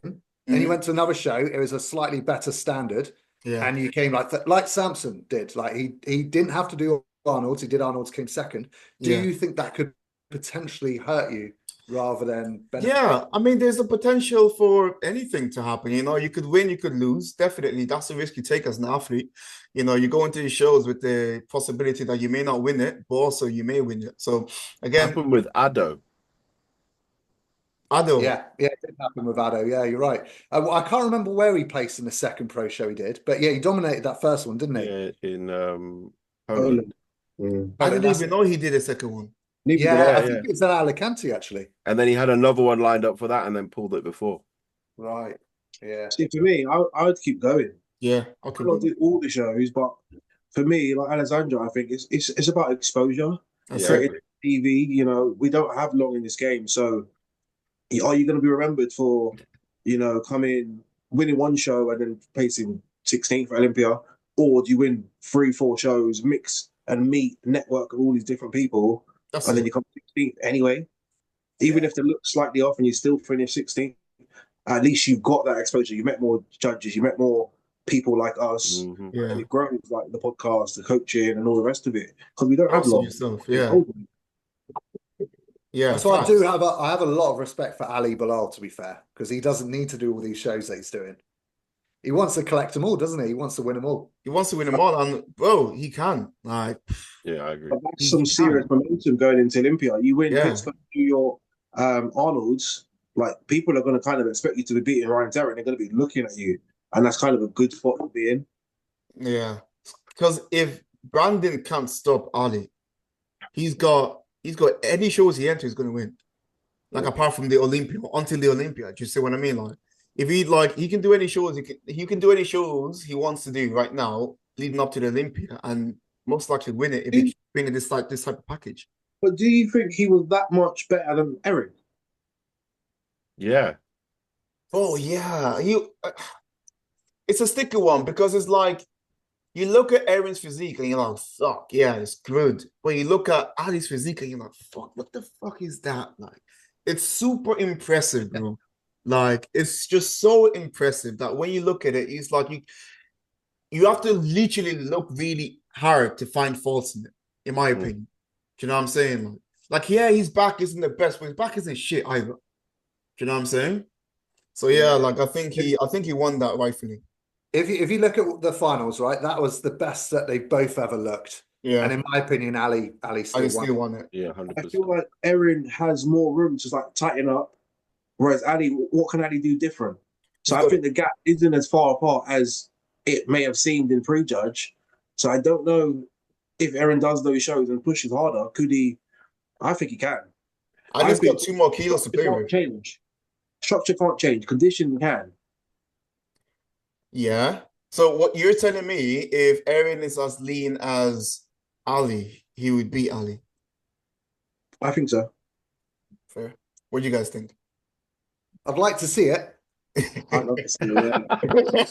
then you went to another show. It was a slightly better standard, and you came like Samson did. Like he didn't have to do Arnold's. He did Arnold's, came second. Do you think that could potentially hurt you rather than benefit? Yeah, I mean, there's a potential for anything to happen. You could win, you could lose. Definitely, that's the risk you take as an athlete. You go into these shows with the possibility that you may not win it, but also you may win it. So again, happened with Ado. Yeah, it did happen with Ado. Yeah, you're right. I can't remember where he placed in the second pro show he did, but yeah, he dominated that first one, didn't he? Yeah, in Poland. I didn't even know he did a second one. I think it's in Alicante, actually. And then he had another one lined up for that, and then pulled it before. Right. Yeah. See, for me, I would keep going. Yeah, I cannot do all the shows, but for me, like Alessandro, I think it's about exposure. TV, we don't have long in this game, so are you going to be remembered for, winning one show and then placing 16th for Olympia, or do you win 3-4 shows, mix and meet, network of all these different people, and then you come 16th anyway? Even if they look slightly off and you still finish 16th, at least you've got that exposure. You met more judges, you met more people like us, and it grows, like the podcast, the coaching, and all the rest of it. Because we don't have long. Yeah, so I have a lot of respect for Ali Bilal, to be fair, because he doesn't need to do all these shows that he's doing. He wants to collect them all, doesn't he? He wants to win them all. He wants to win them all, and bro, he can. Like, yeah, I agree. But that's some serious momentum going into Olympia. You win Pittsburgh, New York, Arnold's. Like, people are going to kind of expect you to be beating Ryan Terry, and they're going to be looking at you, and that's kind of a good spot to be in. Yeah, because if Brandon can't stop Ali, he's got any shows he enters, he's going to win. Like, apart from the Olympia, until the Olympia. Do you see what I mean? Like, if he can do any shows, he can do any shows he wants to do right now, leading up to the Olympia, and most likely win it if he bring this type of package. But do you think he was that much better than Eric? Yeah. Oh yeah, it's a sticky one, because it's like, you look at Aaron's physique and you're like, fuck, yeah, it's good. But you look at Ali's physique and you're like, fuck, what the fuck is that? Like, it's super impressive, bro. Like, it's just so impressive that when you look at it, it's like you have to literally look really hard to find faults in it, in my opinion. Do you know what I'm saying? Like, yeah, his back isn't the best, but his back isn't shit either. you know what I'm saying? So yeah, like I think he won that rightfully. If you look at the finals, right, that was the best that they've both ever looked. And Yeah, in my opinion, Ali I still won. still won it. Yeah, I 100%. feel like Erin has more room to like tighten up, whereas Ali, what can Ali do different? So He's I got think the gap isn't as far apart as it may have seemed in prejudge. So I don't know if Erin does those shows and pushes harder. Could he? I think he can. I I just got think 2 more kilos to structure play can't with. change. Structure can't change. Condition can. Yeah. So what you're telling me, if Aaron is as lean as Ali, he would beat Ali. I think so. Fair. What do you guys think? I'd like to see it. I'd love to see it.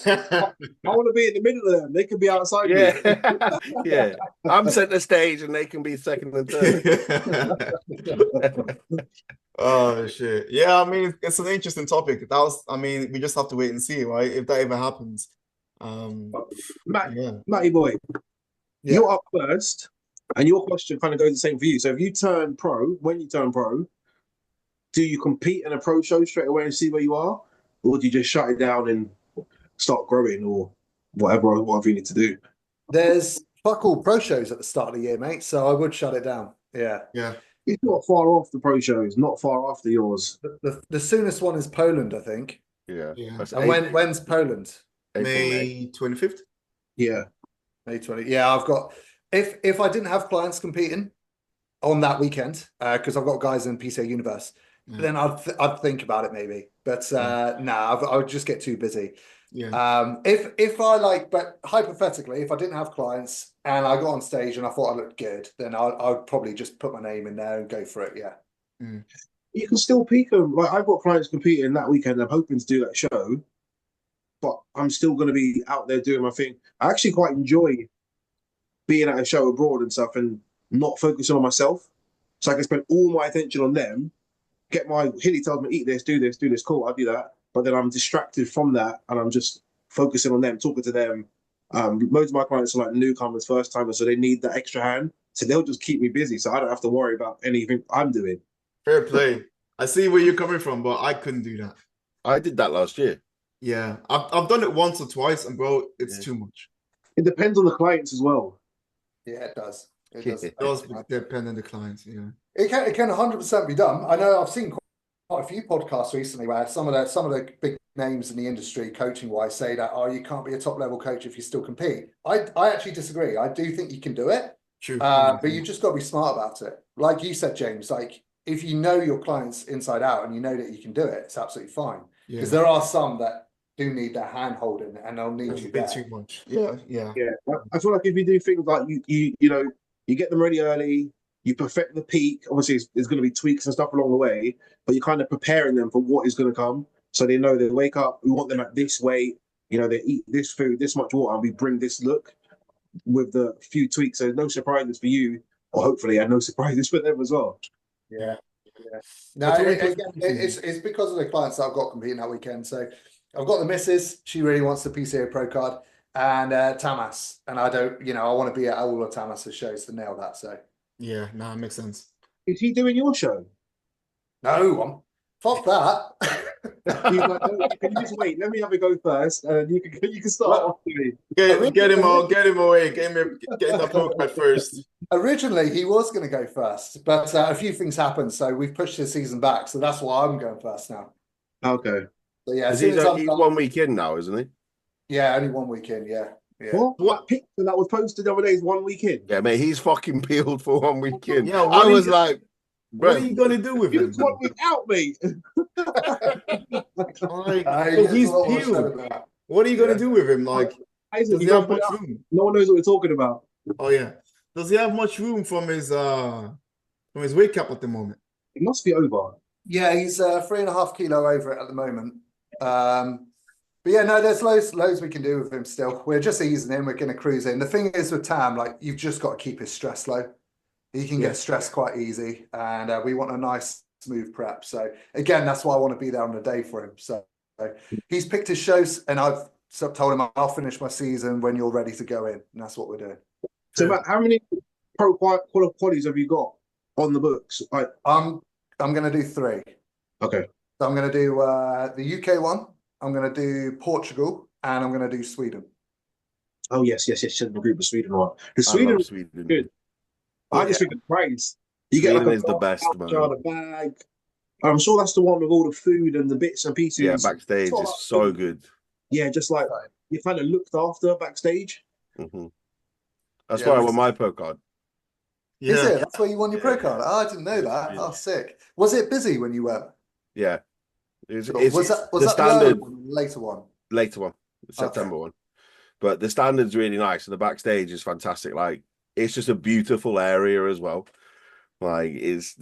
Yeah. I want to be in the middle of them. They could be outside me. Yeah, yeah. I'm center stage, and they can be second and third. Oh shit. Yeah, I mean it's an interesting topic. I mean, we just have to wait and see, right? If that ever happens. Yeah. Matty boy, Yeah. you're up first, and your question kind of goes the same for you. So if you turn pro, when you turn pro, do you compete in a pro show straight away and see where you are, or do you just shut it down and start growing, or whatever you need to do? There's fuck all pro shows at the start of the year, mate. So I would shut it down. Yeah. Yeah. It's not far off the pro shows, not far after yours. The soonest one is Poland, I think. Yeah. Yeah. That's And when's Poland? May 25th? Yeah. May 20. Yeah, I've got if I didn't have clients competing on that weekend, because I've got guys in PCA Universe, then I'd think about it maybe. But I would just get too busy. Yeah. If I like, but hypothetically, if I didn't have clients and I got on stage and I thought I looked good, then I'd probably just put my name in there and go for it. Yeah. You can still peak them. Like I've got clients competing that weekend. I'm hoping to do that show, but I'm still going to be out there doing my thing. I actually quite enjoy being at a show abroad and stuff and not focusing on myself. So I can spend all my attention on them. Get my Hilly tells me eat this, do this, cool, I'll do that. But then I'm distracted from that and I'm just focusing on them, talking to them. Most of my clients are like newcomers, first timers, so they need that extra hand. So they'll just keep me busy. So I don't have to worry about anything I'm doing. Fair play. I see where you're coming from, but I couldn't do that. I did that last year. Yeah. I've done it once or twice, and bro, it's too much. It depends on the clients as well. Yeah, it does. It does. It does depend on the clients, yeah. It can 100% be done. I know I've seen quite a few podcasts recently where some of the big names in the industry, coaching wise, say that you can't be a top level coach if you still compete. I actually disagree. I do think you can do it. True. But you just got to be smart about it. Like you said, James, like if you know your clients inside out and you know that you can do it, it's absolutely fine. Because there are some that do need their hand holding and they'll need you there. Too much. Yeah. I feel like if you do things like you get them ready early, you perfect the peak. Obviously, there's going to be tweaks and stuff along the way, but you're kind of preparing them for what is going to come. So they know they wake up, we want them at this weight, they eat this food, this much water, and we bring this look with the few tweaks. So no surprises for you, or hopefully, and no surprises for them as well. Yeah. No, again, it's because of the clients that I've got competing that weekend. So I've got the missus, she really wants the PCA Pro card, and Tamas, and I don't, I want to be at all of Tamas's shows to nail that. So yeah, it makes sense. Is he doing your show? No, fuck that. He's like, no, can you just wait? Let me have a go first, and you can start off with me. Get him away. Get the pro card first. Originally, he was going to go first, but a few things happened, so we've pushed his season back. So that's why I'm going first now. Okay. So yeah, he's 1 week in now, isn't he? Yeah, only 1 weekend. Yeah. What picture that was posted the other day is 1 week in? Yeah, mate, he's fucking peeled for 1 week in. Yeah, I was like, bro, what are you gonna do with him? 1 week out, mate. He's peeled. What are you gonna do with him? Like, does he have much room? No one knows what we're talking about. Oh yeah. Does he have much room from his weight cap at the moment? It must be over. Yeah, he's 3.5 kilo over it at the moment. But yeah, no, there's loads we can do with him still. We're just easing him. We're going to cruise in. The thing is with Tam, like you've just got to keep his stress low. He can get stressed quite easy, and we want a nice, smooth prep. So again, that's why I want to be there on the day for him. So he's picked his shows, and I've told him I'll finish my season when you're ready to go in, and that's what we're doing. So, Matt, how many pro qualies have you got on the books? I'm going to do 3. Okay. So I'm going to do the UK one. I'm going to do Portugal, and I'm going to do Sweden. Oh yes, the group of Sweden one. The I Sweden love Sweden. good. I just think the price. You Sweden get like is the best, man. a bag. I'm sure that's the one with all the food and the bits and pieces. Yeah, backstage is so good. Yeah, just like you kind of looked after backstage. That's why I won my pro card. Yeah. Is it? That's where you won your pro card? Oh, I didn't know that. Oh, sick. Was it busy when you went? Yeah. Was that the standard one, later one? Later one, the September one. But the standard's really nice, and the backstage is fantastic. Like, it's just a beautiful area as well. Like, it's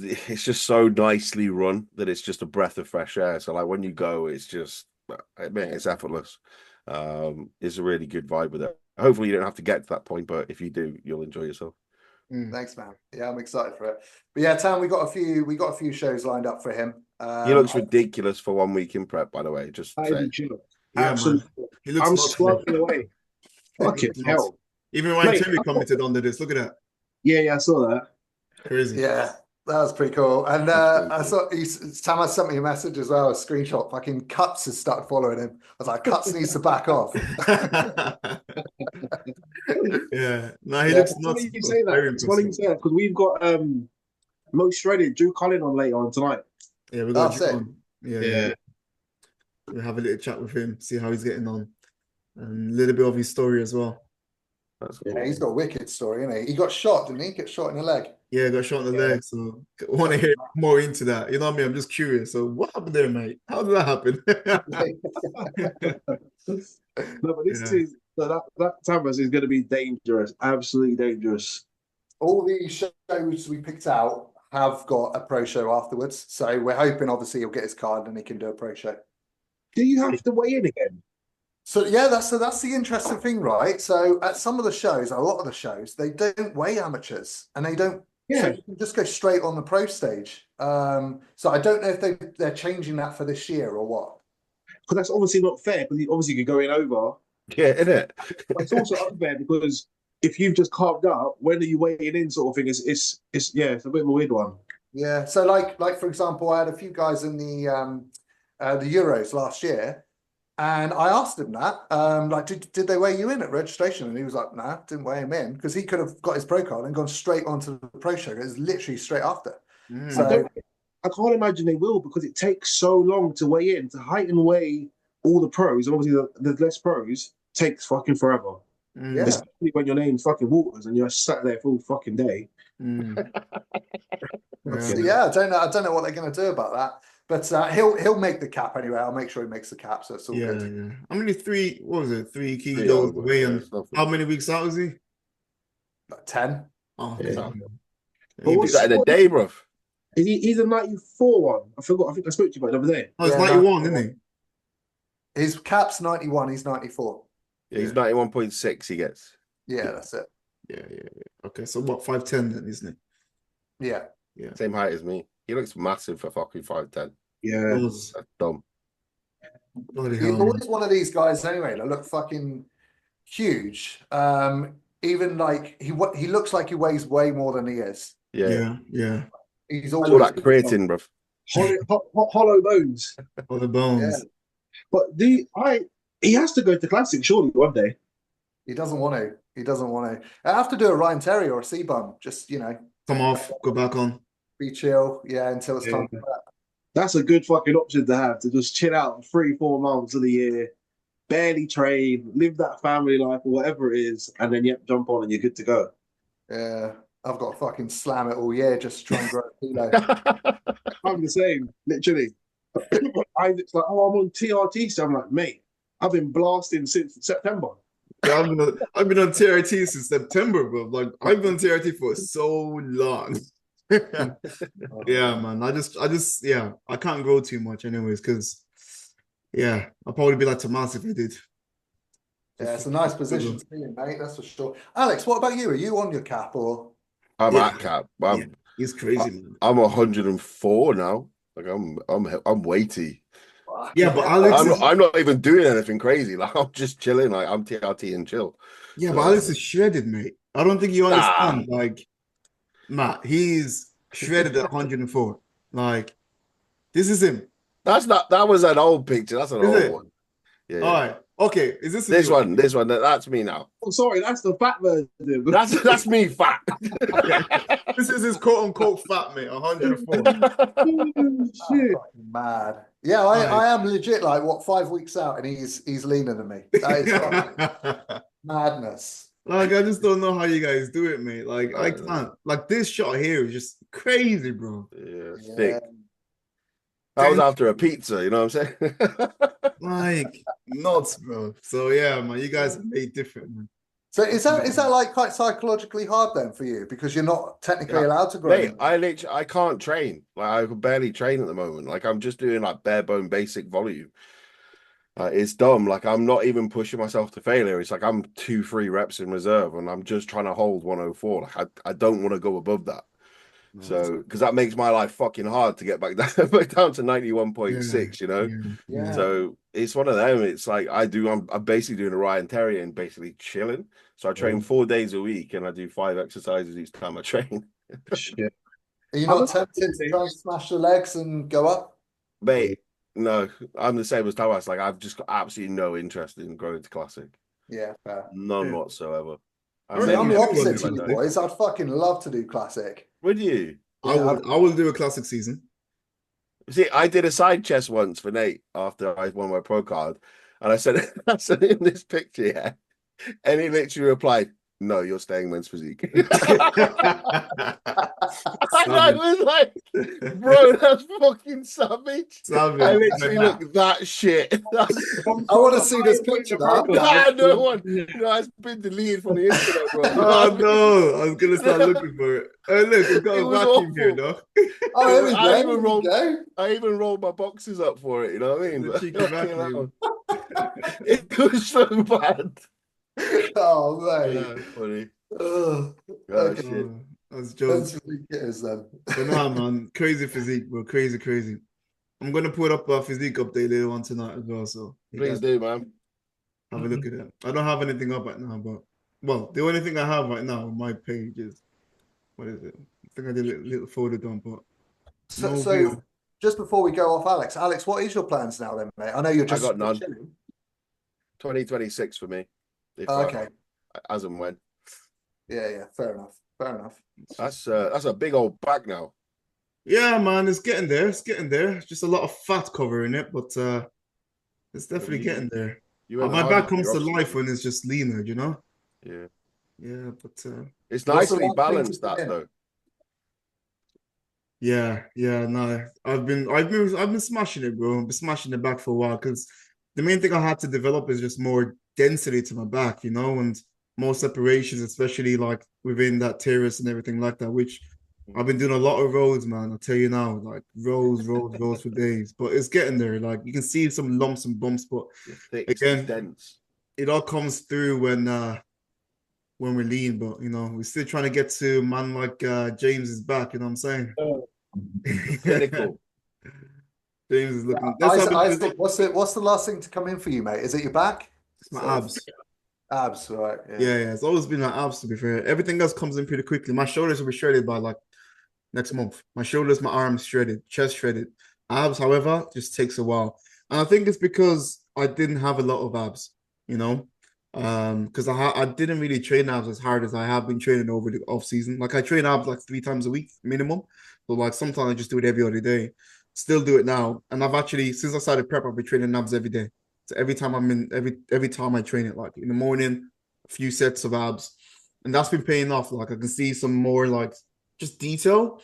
just so nicely run that it's just a breath of fresh air. So like when you go, it's just, I mean, it's effortless. It's a really good vibe with it. Hopefully you don't have to get to that point, but if you do, you'll enjoy yourself. Thanks, man. Yeah, I'm excited for it. But yeah, Tam, we got a few shows lined up for him. He looks ridiculous for 1 week in prep, by the way. Just say. Absolutely. He looks I'm slugging away. Fucking hell. Even Ryan Terry commented under this. Look at that. Yeah, I saw that. Crazy. Yeah, that was pretty cool. And I saw Tam has sent me a message as well, a screenshot. Fucking Cuts has started following him. I was like, Cuts needs to back off. Yeah. No, he looks nuts. You say that. It's funny you say that because we've got Most Shredded, Drew Collin on later on tonight. Yeah, we got Drew on. Yeah. We'll have a little chat with him, see how he's getting on. And a little bit of his story as well. Yeah, he's got a wicked story, isn't he? He got shot, didn't he? Get shot in the leg. Yeah, got shot in the leg. So I want to hear more into that. You know what I mean? I'm just curious. So what happened there, mate? How did that happen? No, but this is that Tamas is going to be dangerous, absolutely dangerous. All the shows we picked out have got a pro show afterwards, so we're hoping obviously he'll get his card and he can do a pro show. Do you have to weigh in again? So yeah, that's the interesting thing, right? So at some of the shows, a lot of the shows, they don't weigh amateurs, and they don't. Yeah. So you can just go straight on the pro stage. So I don't know if they're changing that for this year or what. Because that's obviously not fair. Because obviously you could go in over. Yeah, isn't it? But it's also unfair because if you've just carved up, when are you weighing in? Sort of thing. It's a bit of a weird one. Yeah. So like for example, I had a few guys in the Euros last year. And I asked him that, like, did they weigh you in at registration? And he was like, nah, didn't weigh him in, because he could have got his pro card and gone straight onto the pro show. It was literally straight after. So I can't imagine they will, because it takes so long to weigh in, to height and weigh all the pros, and obviously the less pros takes fucking forever. Yeah. Especially when your name's fucking Waters and you're sat there full fucking day. Yeah, I don't know what they're going to do about that. But he'll make the cap anyway. I'll make sure he makes the cap, so it's all good. Yeah. How many three kilos away, and how many weeks out is he? Like 10. Oh, yeah. But What's that in a day, bro? He's a 94 one. I forgot. I think I spoke to you about it the other day. Oh, it's 91, isn't he? His cap's 91. He's 94. Yeah, he's 91.6. He gets. Yeah, that's it. Yeah. Okay, so what, 5'10" then, isn't it? Yeah. Same height as me. He looks massive for fucking 5'10". Yeah. That's dumb. He's always one of these guys anyway that look fucking huge. Even like he looks like he weighs way more than he is. Yeah. He's all always that creatine, bro. Hollow bones. Hollow bones. Yeah. But he has to go to Classic surely one day. He doesn't want to. I have to do a Ryan Terry or a C-Bum. Just, come off, go back on. Be chill, until it's time for that. That's a good fucking option to have, to just chill out 3-4 months of the year, barely train, live that family life or whatever it is, and then jump on and you're good to go. Yeah, I've got to fucking slam it all year just to try and grow a kilo. I'm the same, literally. It's like, I'm on TRT, so I'm like, mate, I've been blasting since September. Yeah, I've been on TRT since September, bro. Like, I've been on TRT for so long. Yeah, man. I can't grow too much anyways, because I'll probably be like Tomas if I did. Yeah, it's a nice position to be in, mate, that's for sure. Alex, what about you? Are you on your cap or? I'm at cap. He's crazy, man. I'm 104 now. Like I'm weighty. Yeah, but Alex I'm not even doing anything crazy. Like, I'm just chilling. Like, I'm TRT and chill. Yeah, so, but Alex is shredded, mate. I don't think you understand. Like, Matt, he's shredded at 104. Like, this is him. That was an old picture. That's an Is old it? one. Yeah. All right. Okay. Is this This one? That's me now. Oh, sorry, that's the fat version. That's me fat. This is his quote unquote fat mate, 104. Shit. Mad. Yeah, I am legit like 5 weeks out, and he's leaner than me. That is fucking madness. Like, I just don't know how you guys do it, mate. Like, I can't. Like, this shot here is just crazy, bro. Yeah, Yeah. thick. I was after a pizza, you know what I'm saying? Like, nuts, bro. So yeah, man, you guys are made different, man. So is that like quite psychologically hard then for you, because you're not technically allowed to grow? Mate, I can't train. Like, I can barely train at the moment. Like, I'm just doing like bare bone basic volume. It's dumb. Like, I'm not even pushing myself to failure. It's like I'm 2-3 reps in reserve, and I'm just trying to hold 104. Like, I don't want to go above that. So, because that makes my life fucking hard to get back down to 91.6, you know? Yeah. So it's one of them. It's like I'm basically doing a Ryan Terrier and basically chilling. So I train 4 days a week, and I do 5 exercises each time I train. Shit. Are you not tempted to try and smash the legs and go up? Mate, no, I'm the same as Tawas. Like, I've just got absolutely no interest in growing to classic. Yeah, fair. None whatsoever. I'm the opposite to you boys. I'd fucking love to do classic. Would you? I will do a classic season. See, I did a side chest once for Nate after I won my pro card, and I said in this picture, yeah, and he literally replied, "No, you're staying Men's Physique." And I was like, "Bro, that's fucking savage." I literally look that shit. I want to see this picture now. No, it's been deleted from the internet, bro. Oh no, I was gonna start looking for it. Oh look, we've got a vacuum here, dog. Oh, here we go. I even rolled my boxes up for it. You know what I mean? The cheeky vacuum. It was so bad. Oh man, Yeah, funny. Okay. That's jokes. Then. But nah, man, crazy physique, bro. Crazy. I'm gonna put up a physique update later on tonight as well. So please do, man. Have a look at it. I don't have anything up right now, but well, the only thing I have right now on my page is what is it? I think I did a little photo dump, but so just before we go off, Alex, what is your plans now, then, mate? I know you're just I got none. chilling. 2026 for me. Okay. As and when. Yeah. Fair enough. That's a big old back now. Yeah, man, it's getting there. It's just a lot of fat covering it, but it's definitely getting there. My back comes to life when it's just leaner, you know? Yeah, but it's nicely balanced that though. Yeah, no. I've been smashing it, bro. I've been smashing it back for a while because the main thing I had to develop is just more density to my back, you know, and more separations, especially like within that terrace and everything like that, which I've been doing a lot of rows, man. I'll tell you now, like rows for days. But it's getting there. Like you can see some lumps and bumps, but again, dense. It all comes through when we're lean, but you know, we're still trying to get to man like James's back, you know what I'm saying? Clinical. James is looking. Isaac, what's the last thing to come in for you, mate? Is it your back? It's my abs. Abs, right? Yeah. It's always been my abs, to be fair. Everything else comes in pretty quickly. My shoulders will be shredded by like next month. My shoulders, my arms shredded, chest shredded. Abs, however, just takes a while. And I think it's because I didn't have a lot of abs, you know? Because I didn't really train abs as hard as I have been training over the off season. Like I train abs like 3 times a week minimum. So like sometimes I just do it every other day. Still do it now. And I've actually, since I started prep, I've been training abs every day. So every time every time I train it, like in the morning, a few sets of abs. And that's been paying off. Like I can see some more like just detail.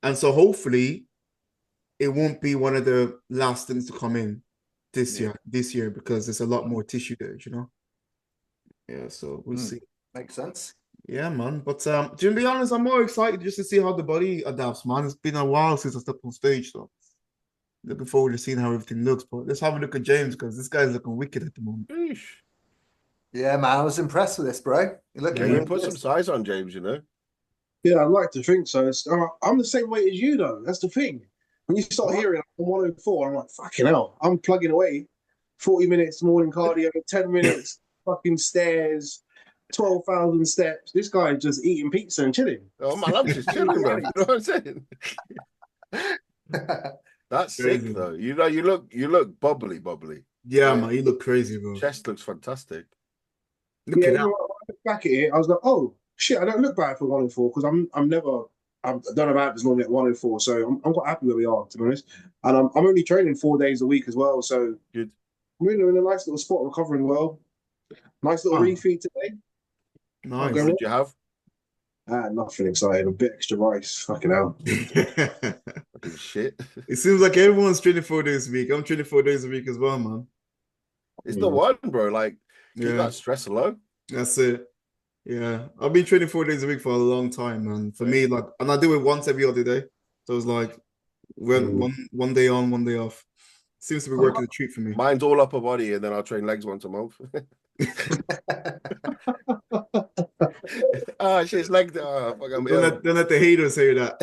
And so hopefully it won't be one of the last things to come in this year because there's a lot more tissue there, you know? Yeah, so we'll see. Makes sense. Yeah, man. But to be honest, I'm more excited just to see how the body adapts, man. It's been a while since I stepped on stage, so looking forward to seeing how everything looks. But let's have a look at James because this guy's looking wicked at the moment. Eesh. Yeah, man, I was impressed with this, bro. You look you put some size on, James, you know? Yeah, I'd like to think so. I'm the same weight as you, though. That's the thing. When you start hearing I'm 104, I'm like, fucking hell. I'm plugging away. 40 minutes morning cardio, 10 minutes fucking stairs, 12,000 steps. This guy is just eating pizza and chilling. Oh man, I'm just chilling, bro. You know what I'm saying? That's Crazy. sick though. You know, you look bubbly. Yeah, man, you look crazy, bro. Chest looks fantastic. Look Yeah, at you that. know what, when I look back at it, I was like, oh shit, I don't look bad for 1-4 because I don't know about this normally at 1-4, so I'm quite happy where we are, to be honest. And I'm only training 4 days a week as well, so Good. I'm in a nice little spot, recovering well. Nice little refeed today. Nice. What did you have? Nothing exciting. A bit extra rice. Fucking hell. Fucking shit. It seems like everyone's training 4 days a week. I'm training 4 days a week as well, man. It's the one, bro. Like, keep Yeah, that stress low. that's it. Yeah, I've been training 4 days a week for a long time, man. For me, like, and I do it once every other day. So it's like one day on, one day off. Seems to be working a treat for me. Mine's all upper body, and then I'll train legs once a month. Shit, it's leg day. Oh, fuck, Don't let the haters say that.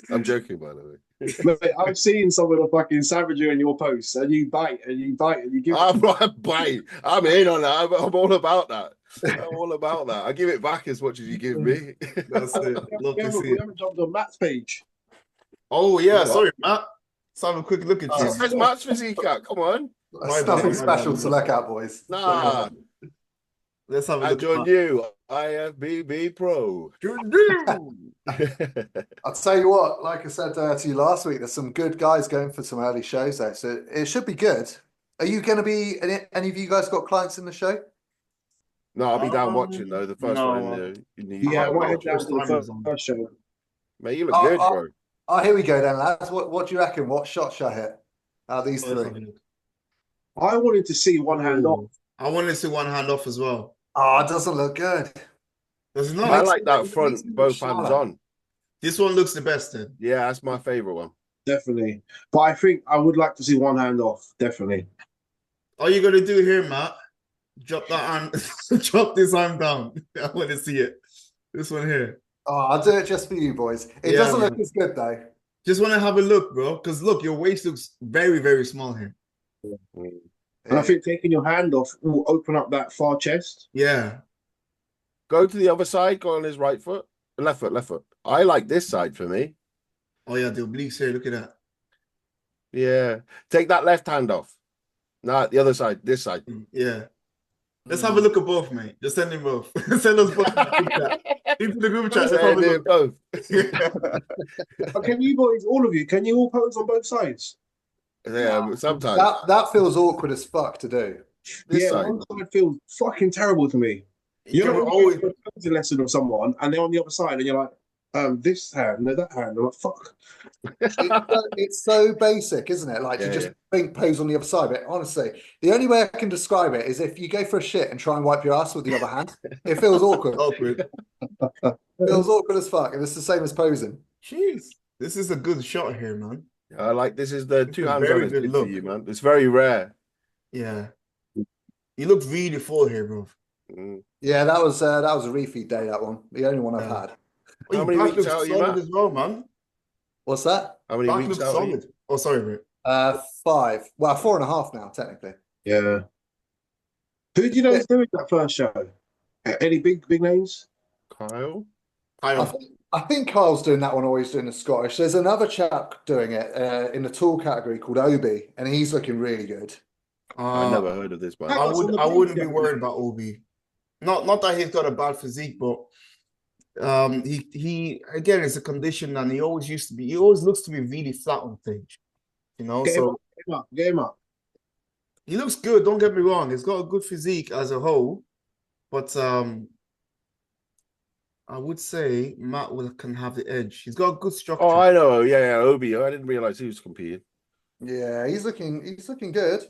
I'm joking, by the way. Mate, I've seen some of the fucking savagery in your posts, and you bite and you bite and you give. I'm bite. I'm in on that. I'm all about that. I'm all about that. I give it back as much as you give me. That's it. Love to see We it. haven't jumped on Matt's page. Oh yeah, sorry, Matt. Let's have a quick look at you. It says Mens Physique. Come on. That's nothing special to look at, boys. Nah. Let's have a I look. joined you. IFBB Pro. I'll tell you what, like I said to you last week, there's some good guys going for some early shows there, so it should be good. Are you going to be, any of you guys got clients in the show? No, I'll be down watching though. The first one in the Yeah, I UK. might head down to the first show. Mate, you look good, bro. Oh, here we go then, lads. What do you reckon? What shot should I hit? These three. I wanted to see one hand off. I wanted to see one hand off as well. Oh, it doesn't look good. Does it not? I like that front, both hands on. This one looks the best then. Yeah, that's my favorite one. Definitely. But I think I would like to see one hand off. Definitely. All you gotta do here, Matt, drop that arm, drop this arm down. I want to see it. This one here. Oh, I'll do it just for you, boys. It doesn't look as good though. Just want to have a look, bro. Because look, your waist looks very, very small here. And I think taking your hand off will open up that far chest. Yeah. Go to the other side. Go on his right foot. Left foot. I like this side for me. Oh yeah, the obliques here. Look at that. Yeah. Take that left hand off. No, the other side. This side. Yeah. Let's have a look at both, mate. Just send them both. Send us both into the group chat. Both. But can you boys, all of you, can you all pose on both sides? Yeah, but sometimes. That feels awkward as fuck to do. This Yeah, side. one side feels fucking terrible to me. You know, always a posing lesson of someone, and they're on the other side, and you're like, this hand, no, that hand. I'm like, fuck. It's so basic, isn't it? Like you just think pose on the other side. But honestly, the only way I can describe it is if you go for a shit and try and wipe your ass with the other hand, it feels awkward. It feels awkward as fuck, and it's the same as posing. Jeez, this is a good shot here, man. I like this is the two hands very on good it look. for you, man. It's very rare. Yeah, you look really full here, bro. Yeah, that was a refeed day. That one, the only one I've had. How many weeks out are you, Matt? As well, man. What's that? How many Back weeks looks out? solid. Oh, sorry, bro. 5. Well, 4.5 now, technically. Yeah. Who do you know is doing that first show? Any big names? Kyle? I think Kyle's doing that one, or he's doing the Scottish. There's another chap doing it in the tall category called Obi, and he's looking really good. I never heard of this, man. I wouldn't be worried about Obi. Not that he's got a bad physique, but he again is a condition, and he always looks to be really flat on stage. You know, Get him up. He looks good, don't get me wrong. He's got a good physique as a whole, but I would say Matt can have the edge. He's got a good structure. Oh, I know. Yeah, Obi. I didn't realize he was competing. Yeah, he's looking good.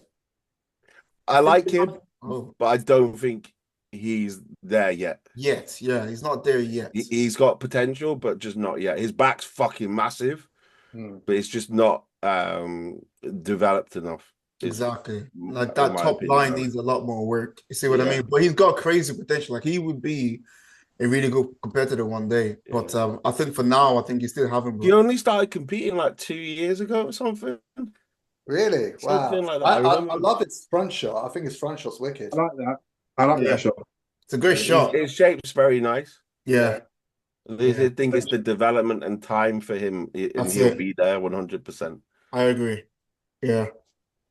I like him, but I don't think he's there yet. Yeah, he's not there yet. He's got potential, but just not yet. His back's fucking massive, but it's just not developed enough. Exactly. Like that top line needs a lot more work. You see what I mean? But he's got crazy potential. Like he would be a really good competitor one day. But I think for now, I think you still haven't. He only started competing like 2 years ago or something. Really? Something Wow. like that. I love his front shot. I think his front shot's wicked. I like that. I like that shot. It's a great shot. His shape's very nice. Yeah. Yeah, I think it's the development and time for him, and that's he'll it. be there 100%. I agree. Yeah,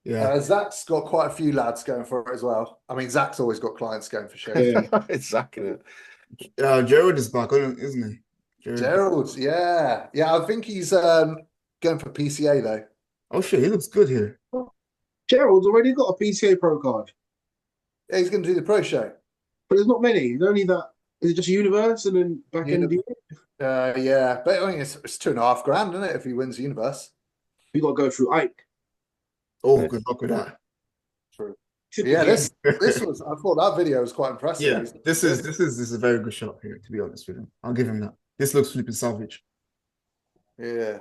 yeah. Zach's got quite a few lads going for it as well. I mean, Zach's always got clients going for shows. Yeah. Exactly. Jared is back, isn't he? Gerald, yeah. I think he's going for PCA though. Oh shit, he looks good here. Gerald's already got a PCA Pro card, Yeah, he's going to do the pro show. but there's not many. There's only that. Is it just Universe and then back end? Yeah, but I mean, it's $2.5 grand, isn't it? If he wins the Universe. We got to go through Ike. Oh, good luck with that. True. Yeah, this was. I thought that video was quite impressive. Yeah, this is a very good shot here. To be honest with him, I'll give him that. This looks flipping savage. Yeah.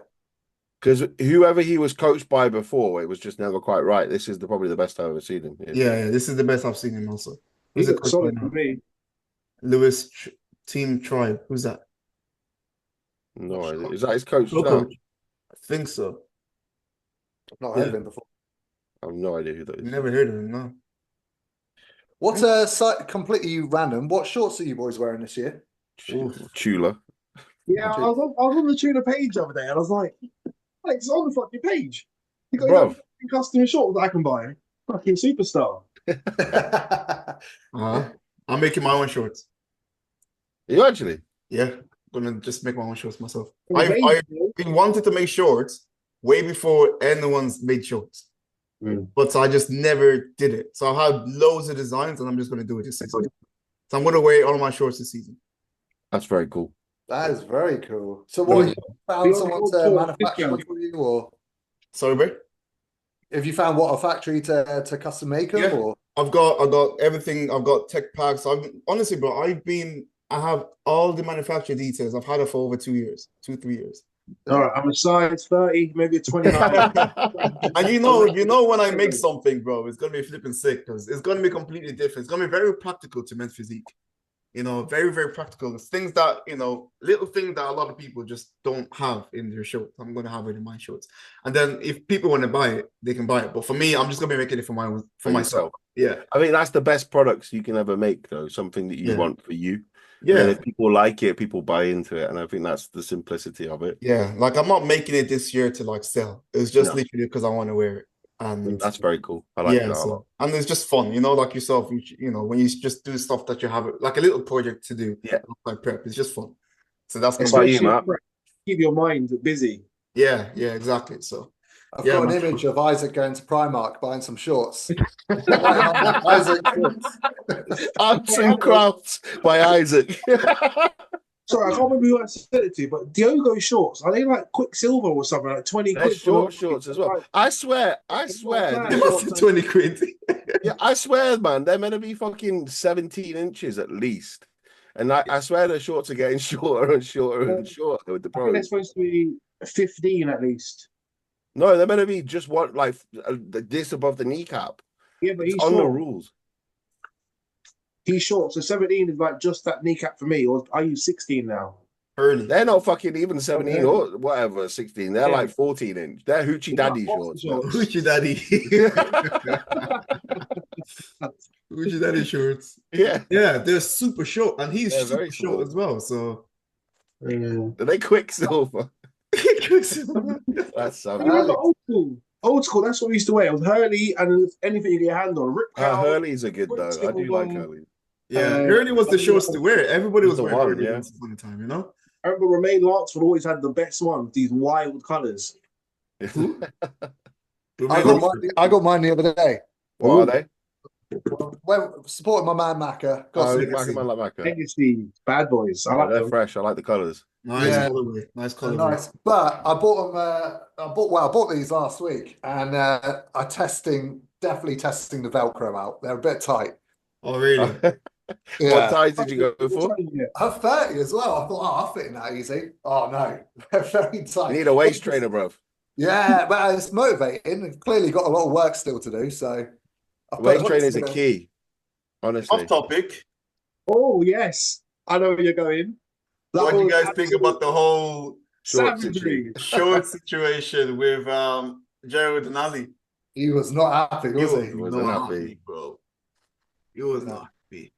Because whoever he was coached by before, it was just never quite right. This is probably the best I've ever seen him. Yeah, this is the best I've seen him also. He Who's it? looks solid for me. Lewis Team Tribe. Who's that? No idea. Is that his coach now? Coach. I think so. I've not heard of him before. I have no idea who that is. Never heard of him, no. What's completely random? What shorts are you boys wearing this year? Chula. Yeah, I was on the Tuna page the other day, and I was like, Alex, it's on the fucking page. You got Bruv. custom shorts that I can buy. Fucking superstar. I'm making my own shorts. You actually? Yeah, gonna just make my own shorts myself. Amazing. I've been wanted to make shorts way before anyone's made shorts, but I just never did it. So I have loads of designs, and I'm just gonna do it this season. So I'm gonna wear all my shorts this season. That's very cool. That is very cool. So, what you found someone to manufacture for you, or sorry, bro? have you found a factory to custom make them, or? I've got everything. I've got tech packs. Honestly, bro, I have all the manufacturer details. I've had it for over 2 years, 3 years. All right, I'm a size 30, maybe a 29. And you know when I make something, bro, it's gonna be flipping sick because it's gonna be completely different. It's gonna be very practical to Men's Physique. Very, very practical. It's things that, little things that a lot of people just don't have in their shorts. I'm going to have it in my shorts. And then if people want to buy it, they can buy it. But for me, I'm just going to be making it for myself. Yeah. I think that's the best products you can ever make, though. Something that you want for you. Yeah. And if people like it, people buy into it. And I think that's the simplicity of it. Yeah. Like, I'm not making it this year to sell. It's just literally because I want to wear it. And that's very cool. I like that a lot. And it's just fun, like yourself, when you just do stuff that you have like a little project to do. Yeah. Like prep. It's just fun. So that's about you, Matt. Keep your mind busy. Yeah, exactly. So I've got an image of Isaac going to Primark buying some shorts. Isaac shorts. Arts and Crafts by Isaac. Sorry, I can't remember who I said it to, but Diogo shorts, are they like Quicksilver or something, like 20 They're quid? shorts as well. I swear. it must be 20 quid. Yeah, I swear, man, they're meant to be fucking 17 inches at least. And I swear the shorts are getting shorter and shorter and shorter with the I think pros. they're supposed to be 15 at least. No, they're meant to be just this above the kneecap. Yeah, but it's he's on short. the rules. He's short, so 17 is like just that kneecap for me, or are you 16 now? Early. They're not fucking even 17 or whatever, 16. They're like 14 inch. They're Hoochie Daddy shorts. Hoochie Daddy. Hoochie Daddy shorts. Yeah. Yeah, they're super short, and he's super short as well. So are they Quicksilver? That's so old school. Old school, that's what we used to wear. It was Hurley and anything you get your hand on. Rip Hurley's are good though. I do like Hurley. Yeah, Hurley was the shorts to wear. Everybody was wearing Hurley once upon a time, I remember Romain Lansford always had the best ones, these wild colours. I got mine the other day. What are they? Well, supporting my man Macca. Legacy, bad boys. I like they're them. fresh. I like the colours. Nice colorway. Nice colorway. Nice. But I bought them. I bought these last week, and definitely testing the Velcro out. They're a bit tight. Oh, really? What size did you go for? I'm 30 as well. I thought, I'll fit in that easy. Oh no, they're very tight. You need a waist trainer, bro. Yeah, but it's motivating. I've clearly got a lot of work still to do. So waist training is a key. Honestly. Off topic. Oh yes, I know where you're going. What do you guys think about the whole short situation with Jared and Ali? He was not happy, was he? He wasn't happy, bro. He was not happy.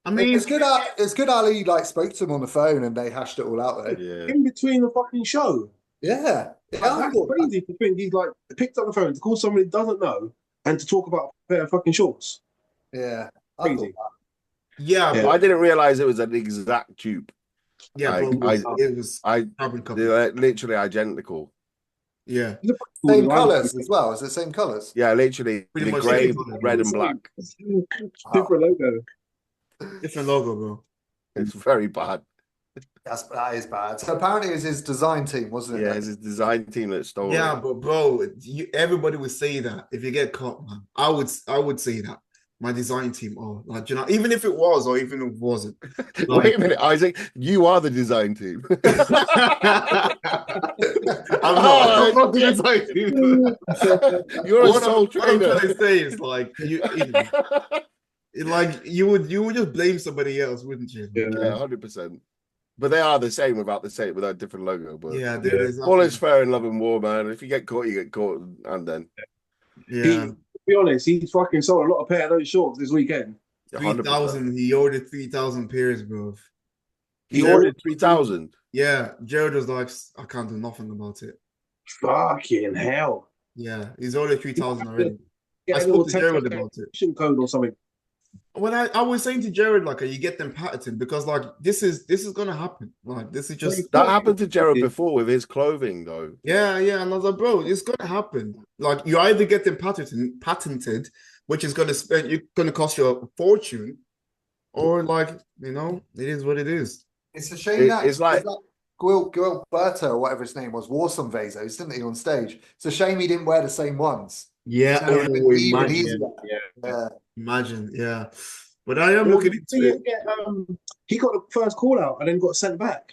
I mean, It's good. It's good. Ali like spoke to him on the phone and they hashed it all out though. Yeah. In between the fucking show. Yeah, yeah. Like, that's crazy to think he's like picked up the phone to call somebody he doesn't know and to talk about a pair of fucking shorts. Yeah, Crazy. yeah, Yeah. but I didn't realize it was an exact dupe. yeah, Like, bro, it was carbon copy. They're literally identical. Yeah, same colors as well. Is it same colors? Yeah, literally Pretty the much grey, same color. red, and black. Different logo. different logo, bro. It's very bad. That is bad. So apparently it was his design team, wasn't it? Yeah, it's his design team that stole Yeah, it. but bro, everybody would say that if you get caught, man. I would say that. My design team, like, you know, even if it was or even if it wasn't. Like, Wait a minute, Isaac, you are the design team. I'm not the design team. You're a what sole I'm trainer. trying to say is like you would just blame somebody else, wouldn't you? Yeah, 100%. But they are the same without a different logo. But Yeah, there is all is fair in love and war, man. If you get caught, you get caught, and then yeah. To be honest, he's fucking sold a lot of pair of those shorts this weekend. 3,000. He ordered 3,000 pairs, bro. He ordered 3,000. Yeah, Jared was like, I can't do nothing about it. Fucking hell. Yeah, he's ordered 3,000 already. Get I a little spoke to Jared about it. code or something. When I was saying to Jared, like, you get them patented because like this is gonna happen. Like, this is just That happened to Jared before with his clothing, though. yeah. And I was like, bro, it's gonna happen. Like, you either get them patented, which is gonna cost you a fortune, or like, you know, it is what it is. It's a shame It's like Gilberto or whatever his name was wore some Vezos, didn't he, on stage? It's a shame he didn't wear the same ones. Yeah, Yeah. imagine, yeah. But I am looking into it. He got the first call out and then got sent back.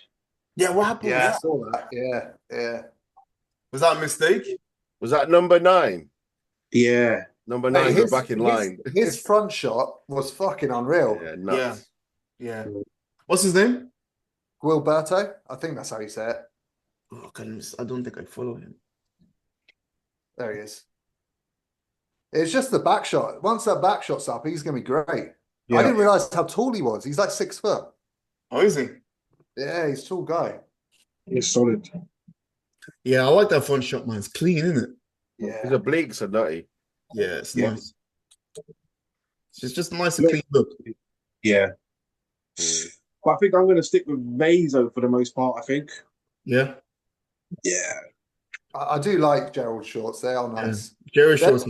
Yeah, what happened? Yeah, I saw that. Yeah. Was that a mistake? Was that number 9? Yeah. Number 9 got back in line. His front shot was fucking unreal. Yeah, nuts. Yeah. What's his name? Gilberto, I think that's how you say it. Oh, I don't think I follow him. There he is. It's just the back shot. Once that back shot's up, he's going to be great. Yeah. I didn't realize how tall he was. He's like 6 foot. Oh, is he? Yeah, he's a tall guy. He's solid. Yeah, I like that front shot, man. It's clean, isn't it? Yeah. His obliques are nutty. Yeah, it's nice. It's just nice and clean look. Yeah. But I think I'm going to stick with Vazo for the most part, I think. Yeah. Yeah. I do like Gerald's shorts. They are nice. Yeah. Jerry They're shorts.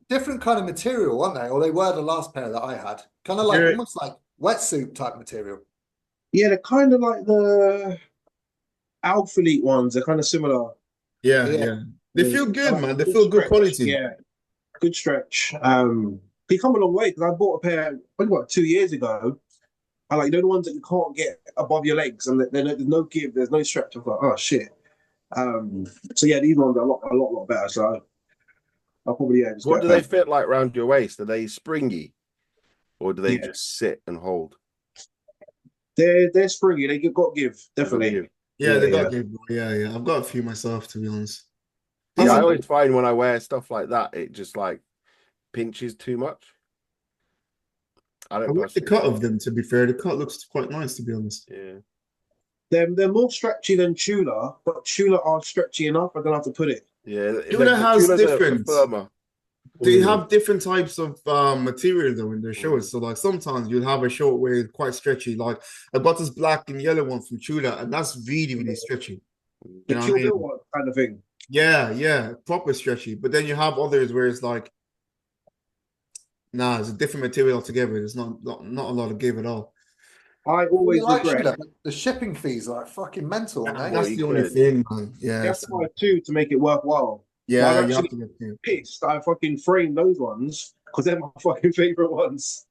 different kind of material, aren't they? Or they were the last pair that I had. Kind of like almost like wetsuit type material. Yeah, they're kind of like the Alpha Elite ones. They're kind of similar. Yeah. They feel good, man. They feel good quality. Yeah. Good stretch. They come a long way because I bought a pair, what, 2 years ago. I like, you know, the ones that you can't get above your legs and there's no give, there's no stretch. I was like, oh shit. So yeah, these ones are a lot better. So I'll probably just What do they fit like around your waist? Are they springy, or do they just sit and hold? They're springy. They got give, definitely. Yeah, they got give. Yeah. I've got a few myself, to be honest. Yeah, I always find when I wear stuff like that, it just like pinches too much. I like the cut of them, to be fair. The cut looks quite nice, to be honest. Yeah. They're more stretchy than Tula, but Tula are stretchy enough. I don't have to put it. Yeah, Tula has different. Firmer. They have different types of material though in their shorts. So like sometimes you'll have a short where it's quite stretchy. Like I got this black and yellow one from Tula, and that's really stretchy. The Kill Bill one kind of thing. Yeah, proper stretchy. But then you have others where it's like, nah, it's a different material altogether. There's not a lot of give at all. I always regret the shipping fees are fucking mental. That's the only thing, man. Yeah, you have to buy 2 to make it worthwhile. Yeah, I'm actually pissed. I fucking framed those ones because they're my fucking favorite ones.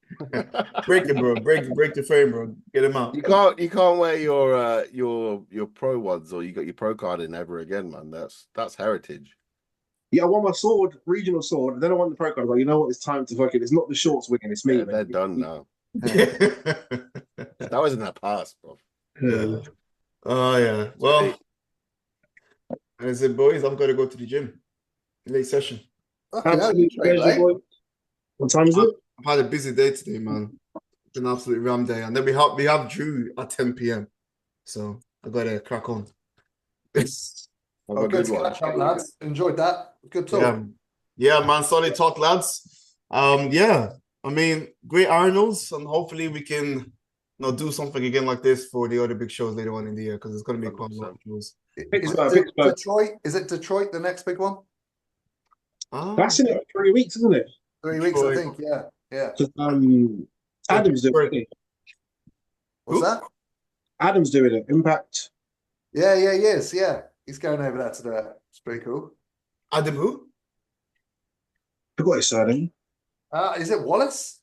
Break it, bro. Break the frame, bro. Get them out. You can't wear your pro ones, or you got your pro card in ever again, man. That's heritage. Yeah, I won my sword, regional sword, and then I won the pro card. Like, you know what? It's time to fucking. It's not the shorts winning. It's me. Yeah, they're done now. That was in the past, bro. Yeah. Oh yeah. Well, as it boys, I'm gonna go to the gym. Late session. Okay, what time is it? I've had a busy day today, man. It's an absolute ram day. And then we have Drew at 10 p.m. So I gotta crack on. Have Oh, a good good to one. catch up, lads. Enjoyed that. Good talk. Yeah, man, solid talk, lads. Yeah, I mean, great Arnolds, and hopefully we can do something again like this for the other big shows later on in the year, because it's going to be quite a lot of shows. Pittsburgh. Detroit? Is it Detroit the next big one? That's in 3 weeks, isn't it? 3 weeks, I think. Yeah. 'Cause, Adam's doing it. What's that? Adam's doing it. Impact. Yeah, he is. Yeah, he's going over there to do it. It's pretty cool. Adam who? Forgot his surname. Is it Wallace?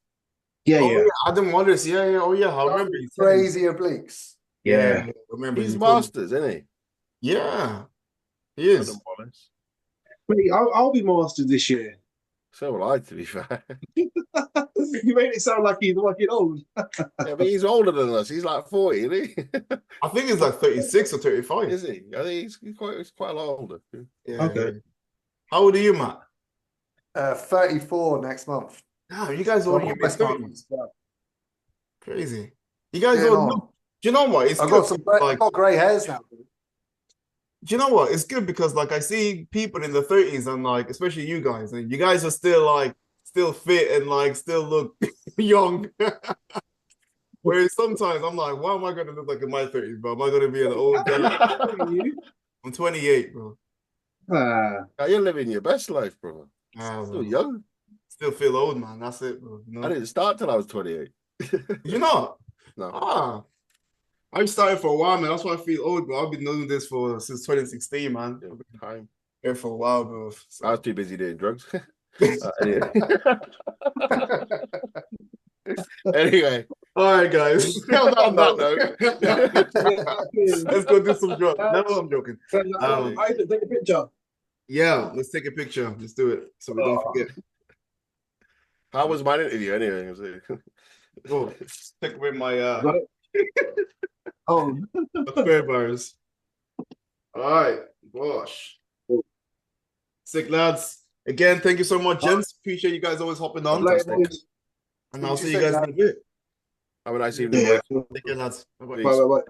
Yeah. Adam Wallace. Yeah. Oh, yeah. I remember. Crazy obliques. Yeah. I remember. He's Masters, isn't he? Yeah, he is. Adam Wallace. Wait, I'll be Masters this year. So will I, to be fair. You made it sound like he's fucking old. Yeah, but he's older than us. He's like 40, isn't he? I think he's like 36 or 35. Is he? I think he's quite a lot older. Yeah. Okay. How old are you, Matt? 34 next month. Damn, you guys are in your Almost mid-30s. Yeah. Crazy. You guys Yeah, don't no. look. Do you know what? It's I've good. got got grey hairs now. Do you know what? It's good because like I see people in the 30s and like, especially you guys, and you guys are still fit and like still look young. Whereas sometimes I'm like, why am I gonna look like in my 30s, bro? Am I gonna be an old guy? I'm 28, bro. You're living your best life, bro. Ah, Still bro. young. Still feel old, man. That's it, bro. I didn't start till I was 28. You know? No. I've started for a while, man. That's why I feel old, bro. I've been doing this since 2016, man. Time. Here for a while, bro. So. I was too busy doing drugs. Anyway. All right, guys. On that note, let's go do some drugs. No, I'm joking. Take a picture. Yeah, let's take a picture. Let's do it so we don't forget. How was my interview anyway? Oh, take away my Oh, fair bars. All right, gosh. Sick lads. Again, thank you so much, gents. Appreciate you guys always hopping on. And I'll see you guys in a bit. Have a nice evening. Take care, lads. Bye.